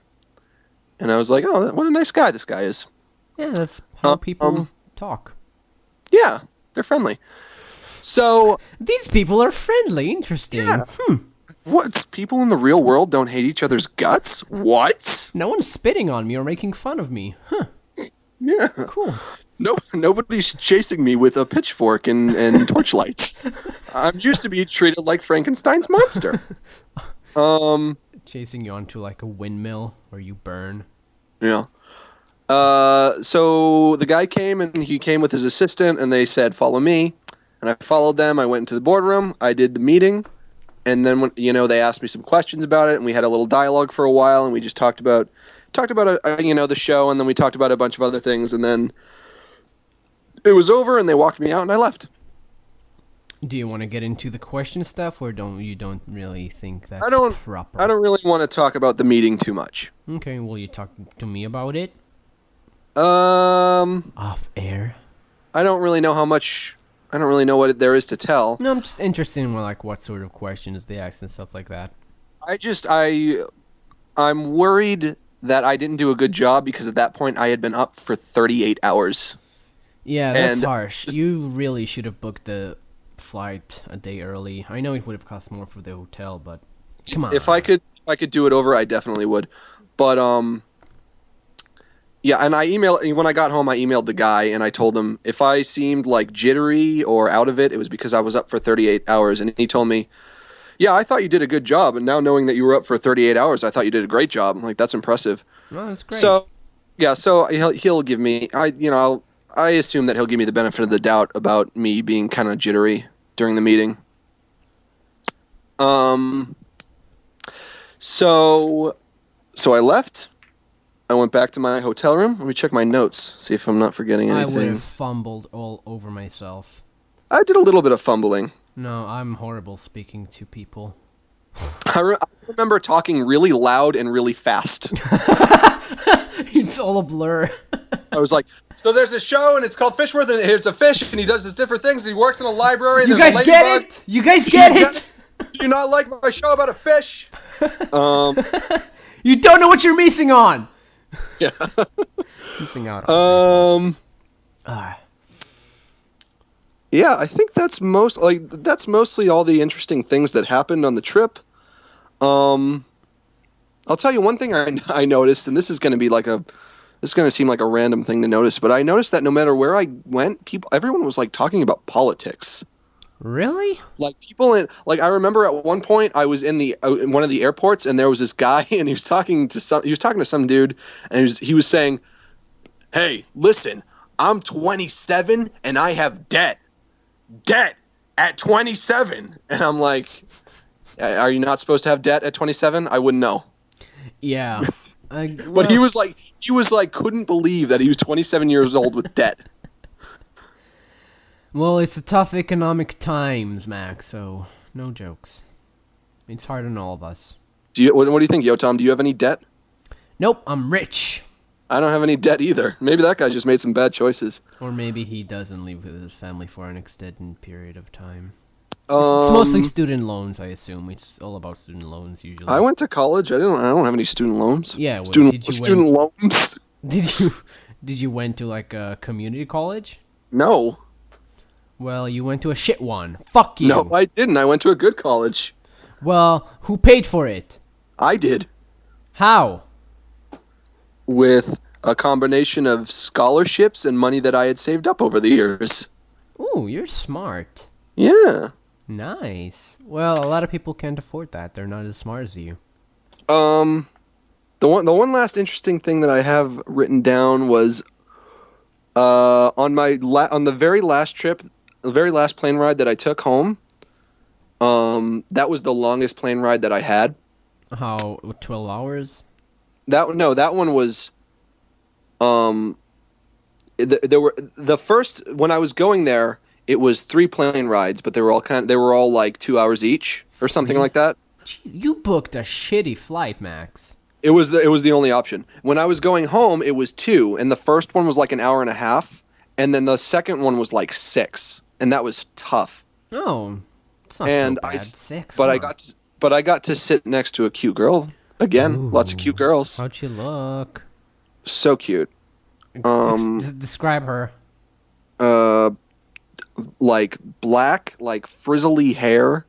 And I was like, "Oh, what a nice guy this guy is." Yeah, that's how people talk. Yeah, they're friendly. So these people are friendly. Interesting. Yeah. What? People in the real world don't hate each other's guts? What? No one's spitting on me or making fun of me. Huh. Yeah. Cool. No, nobody's chasing me with a pitchfork and torchlights. I'm used to being treated like Frankenstein's monster. Chasing you onto like a windmill where you burn. Yeah. So the guy came and he came with his assistant and they said, "Follow me." And I followed them. I went into the boardroom. I did the meeting. And then when they asked me some questions about it and we had a little dialogue for a while and we just talked about the show, and then we talked about a bunch of other things, and then it was over and they walked me out and I left. Do you want to get into the question stuff, or don't really think that's proper? I don't really want to talk about the meeting too much. Okay, will you talk to me about it? Off air. I don't really know what there is to tell. No, I'm just interested in what sort of questions they ask and stuff like that. I'm worried that I didn't do a good job because at that point I had been up for 38 hours. Yeah, that's harsh. You really should have booked the flight a day early. I know it would have cost more for the hotel, but come on. If I could do it over, I definitely would. But yeah, and when I got home, I emailed the guy and I told him if I seemed like jittery or out of it, it was because I was up for 38 hours. And he told me, "Yeah, I thought you did a good job, and now knowing that you were up for 38 hours, I thought you did a great job." I'm like, "That's impressive." Oh, that's great. So, yeah, he'll give me I assume that he'll give me the benefit of the doubt about me being kind of jittery during the meeting. So I left. I went back to my hotel room. Let me check my notes, see if I'm not forgetting anything. I would have fumbled all over myself. I did a little bit of fumbling. No, I'm horrible speaking to people. I remember talking really loud and really fast. It's all a blur. I was like, "So there's this show, and it's called Fishworth, and it's a fish, and he does these different things. He works in a library, and you guys get it? You guys get it? Do you not like my show about a fish?" You don't know what you're missing on. Yeah. Missing out. Yeah, I think that's mostly all the interesting things that happened on the trip. I'll tell you one thing I noticed, and this is going to seem like a random thing to notice, but I noticed that no matter where I went, everyone was like talking about politics. Really? Like I remember at one point I was in one of the airports and there was this guy and he was talking to some dude and he was saying, "Hey, listen, I'm 27 and I have debt at 27." And I'm like, "Are you not supposed to have debt at 27? I wouldn't know." Yeah. But he was like couldn't believe that he was 27 years old with debt. Well, it's a tough economic times, Max, so no jokes. It's hard on all of us. What do you think, Yotam? Do you have any debt? Nope, I'm rich. I don't have any debt either. Maybe that guy just made some bad choices. Or maybe he doesn't live with his family for an extended period of time. It's mostly student loans, I assume. It's all about student loans usually. I went to college. I don't have any student loans. Yeah, well, student loans. Did you went to like a community college? No. Well, you went to a shit one. Fuck you. No, I didn't. I went to a good college. Well, who paid for it? I did. How? With a combination of scholarships and money that I had saved up over the years. Ooh, you're smart. Yeah. Nice. Well, a lot of people can't afford that. They're not as smart as you. The one last interesting thing that I have written down was on the very last trip, the very last plane ride that I took home. That was the longest plane ride that I had. How, 12 hours? That one was there were the first when I was going there, it was 3 plane rides, but they were all like 2 hours each or something like that. You booked a shitty flight, Max. It was the only option. When I was going home, it was 2, and the first one was like an hour and a half, and then the second one was like 6, and that was tough. Oh, it's not so bad. 6, but I got to sit next to a cute girl again. Ooh. Lots of cute girls. How'd she look? So cute. Describe her. Like black, like frizzly hair,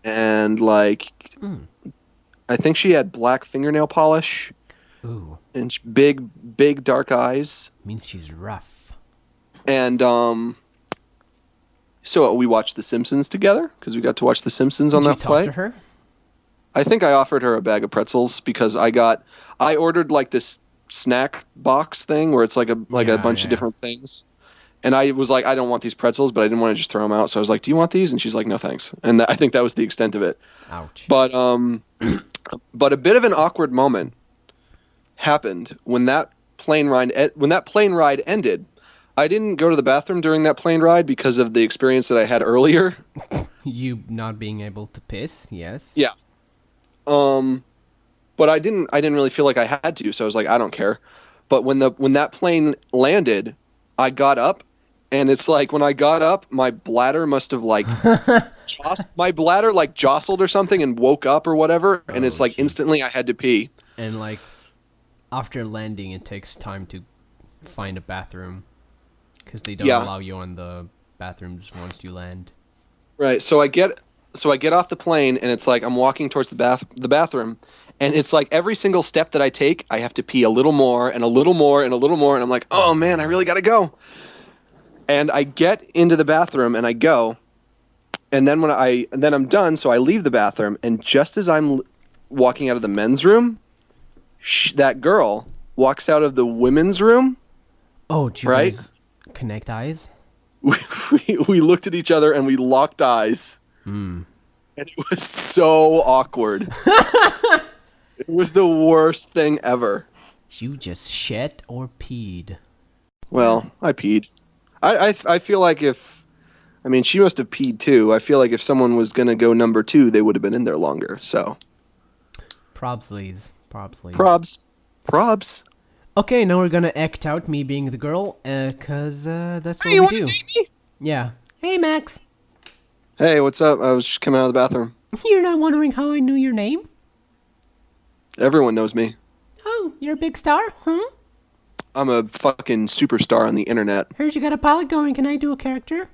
and like I think she had black fingernail polish. Ooh. And big dark eyes. Means she's rough. And so we watched The Simpsons together because we got to watch The Simpsons on that flight. Did you talk to her? I think I offered her a bag of pretzels because I ordered like this snack box thing where it's like a bunch of different things. And I was like, I don't want these pretzels, but I didn't want to just throw them out. So I was like, do you want these? And she's like, no, thanks. And I think that was the extent of it. Ouch. But a bit of an awkward moment happened when that plane ride ended. I didn't go to the bathroom during that plane ride because of the experience that I had earlier. You not being able to piss, yes. Yeah. But I didn't really feel like I had to, so I was like, I don't care. But when that plane landed, I got up, and it's like when I got up, my bladder must have like jostled or something and woke up or whatever, and it's like instantly I had to pee. And like after landing, it takes time to find a bathroom because they don't allow you on the bathrooms once you land. Right. So I get off the plane, and it's like I'm walking towards the bathroom, and it's like every single step that I take, I have to pee a little more and a little more and a little more, and I'm like, oh man, I really gotta go. And I get into the bathroom and I go, and then then I'm done, so I leave the bathroom, and just as I'm walking out of the men's room, that girl walks out of the women's room. Oh, did you guys connect eyes? We looked at each other and we locked eyes. And it was so awkward. It was the worst thing ever. You just shit or peed? Well, I peed. I feel like she must have peed too. I feel like if someone was going to go number 2, they would have been in there longer, so. Probs. Okay, now we're going to act out me being the girl, because that's what we do. Date me? Yeah. Hey, Max. Hey, what's up? I was just coming out of the bathroom. You're not wondering how I knew your name? Everyone knows me. Oh, you're a big star? I'm a fucking superstar on the internet. Heard you got a pilot going. Can I do a character?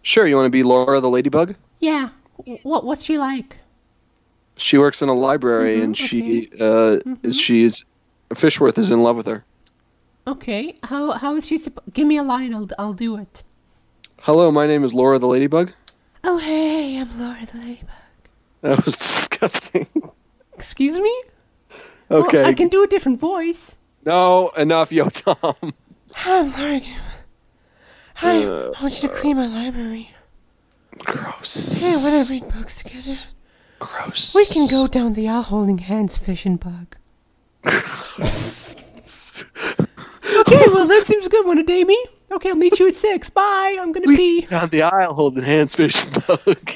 Sure, you want to be Laura the Ladybug? Yeah. What's she like? She works in a library, and she's Fishworth is in love with her. Okay. How is she give me a line, I'll do it. Hello, my name is Laura the Ladybug. Oh, hey, I'm Laura the Ladybug. That was disgusting. Excuse me? Okay. Well, I can do a different voice. No, enough, Yotam. I'm Laura. Hi, I want you to clean my library. Gross. Hey, when I read books together. Gross. We can go down the aisle holding hands, fishing bug. Okay, well, that seems good. Want to date me? Okay, I'll meet you at 6. Bye. I'm gonna pee. Down the aisle holding hands, fishing bug.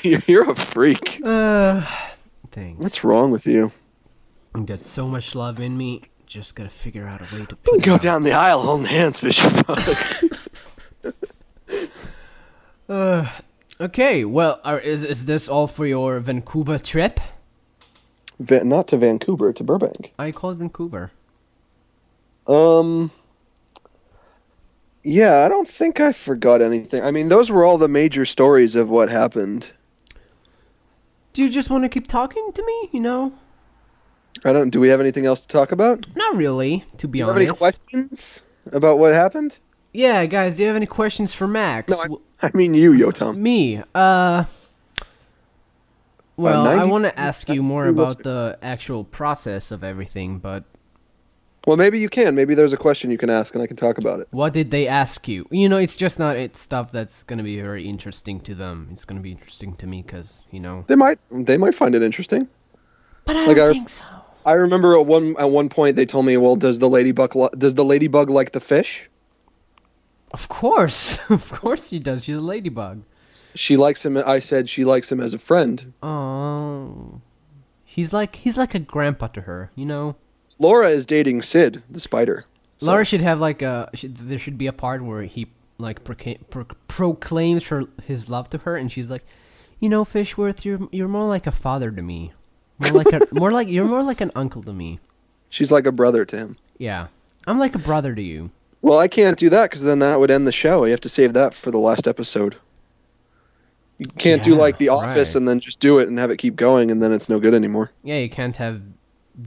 You're a freak. Thanks. What's wrong with you? I've got so much love in me. Just gotta figure out a way to go down the aisle holding hands, fishing bug. Okay, well, is this all for your Vancouver trip? Not to Vancouver, to Burbank. I called Vancouver. Yeah, I don't think I forgot anything. I mean, those were all the major stories of what happened. Do you just want to keep talking to me, you know? Do we have anything else to talk about? Not really, to be honest. Do you have any questions about what happened? Yeah, guys, do you have any questions for Max? No, I mean you, Yotam. Me, well, I want to ask you more about the actual process of everything, but... Well, maybe you can. Maybe there's a question you can ask and I can talk about it. What did they ask you? You know, it's just not stuff that's going to be very interesting to them. It's going to be interesting to me because, you know... They might find it interesting. But I don't think so. I remember at one point they told me, well, does the ladybug like the fish? Of course. Of course she does. She's a ladybug. She likes him. I said she likes him as a friend. Oh. He's like a grandpa to her, you know. Laura is dating Sid, the spider. So. Laura should have like there should be a part where he like proclaims his love to her, and she's like, you know, Fishworth, you're more like a father to me, you're more like an uncle to me. She's like a brother to him. Yeah, I'm like a brother to you. Well, I can't do that because then that would end the show. You have to save that for the last episode. You can't do like The Office and then just do it and have it keep going, and then it's no good anymore. Yeah, you can't have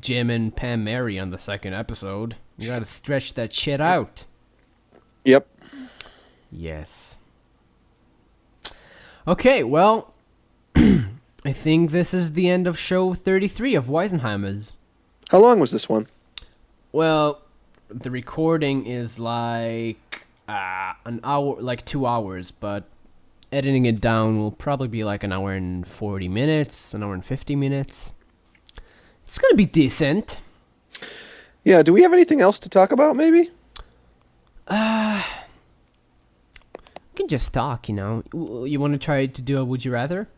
Jim and Pam Mary on the second episode. You gotta stretch that shit out. Yep. Yes. Okay, well, I think this is the end of show 33 of Wisenheimers. How long was this one? Well, the recording is like an hour, like 2 hours, but editing it down will probably be like an hour and 40 minutes, an hour and 50 minutes. It's gonna be decent. Yeah, do we have anything else to talk about, maybe? We can just talk, you know. You want to try to do a Would You Rather?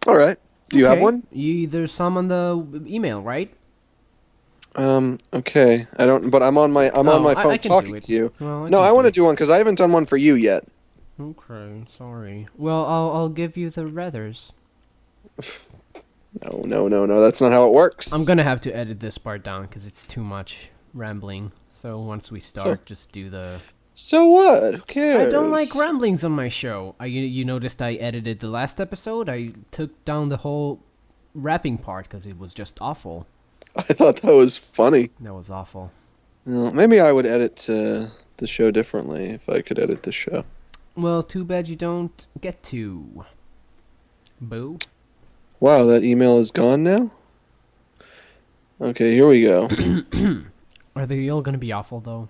All right. Do you have one? There's some on the email, right? Okay. I don't, but I'm on my phone talking to you. Well, I want to do one because I haven't done one for you yet. Okay, sorry. Well, I'll give you the Rathers. No. That's not how it works. I'm gonna have to edit this part down because it's too much rambling. So once we start, just do the... So what? Who cares? I don't like ramblings on my show. You noticed I edited the last episode? I took down the whole rapping part because it was just awful. I thought that was funny. That was awful. Well, maybe I would edit the show differently if I could edit the show. Well, too bad you don't get to. Boo. Wow, that email is gone now? Okay, here we go. Are they all going to be awful, though?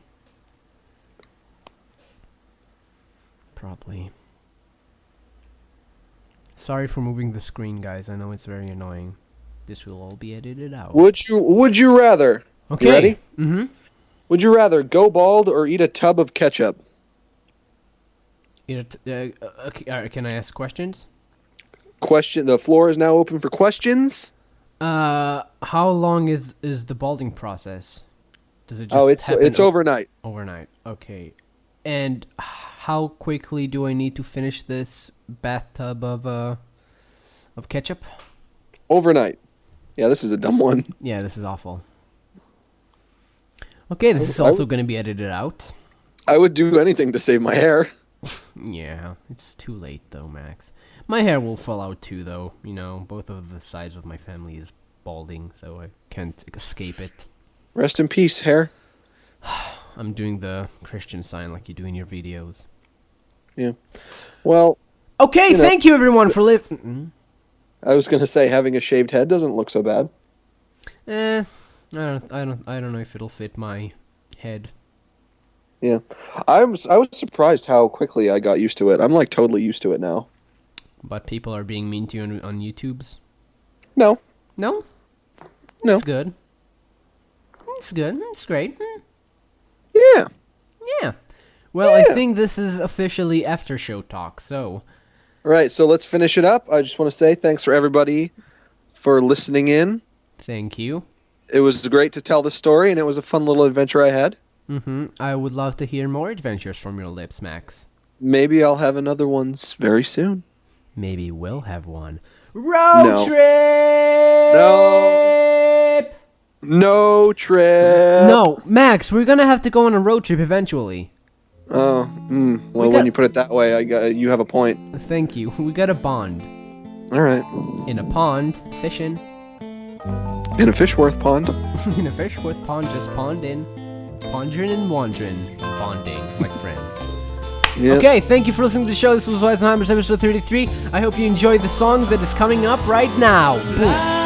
Probably. Sorry for moving the screen, guys. I know it's very annoying. This will all be edited out. Would you rather? Okay. You ready? Mm-hmm. Would you rather go bald or eat a tub of ketchup? Okay, can I ask questions? The floor is now open for questions. How long is the balding process? Does it just it's overnight. Overnight. Okay. And how quickly do I need to finish this bathtub of ketchup? Overnight. Yeah, this is a dumb one. Yeah, this is awful. Okay, this is also going to be edited out. I would do anything to save my hair. Yeah, it's too late though, Max. My hair will fall out too, though. You know, both of the sides of my family is balding, so I can't escape it. Rest in peace, hair. I'm doing the Christian sign like you do in your videos. Yeah. Well. Okay, thank you everyone for listening. I was gonna say having a shaved head doesn't look so bad. I don't know if it'll fit my head. Yeah, I was surprised how quickly I got used to it. I'm like totally used to it now. But people are being mean to you on YouTube's? No. No? No. It's good. It's good. It's great. Yeah. Yeah. Well, I think this is officially after show talk, so... Right, so let's finish it up. I just want to say thanks for everybody for listening in. Thank you. It was great to tell the story, and it was a fun little adventure I had. Mm-hmm. I would love to hear more adventures from your lips, Max. Maybe I'll have another ones very soon. Maybe we'll have one. Road trip! No trip! No, Max, we're gonna have to go on a road trip eventually. Oh, well, when you put it that way, you have a point. Thank you. We got a bond. All right. In a pond, fishing. In a Fishworth pond. In a Fishworth pond, just ponding. Pondering and wandering. Bonding like friends. Yep. Okay, thank you for listening to the show. This was Wisenheimers episode 33. I hope you enjoyed the song that is coming up right now. Boom.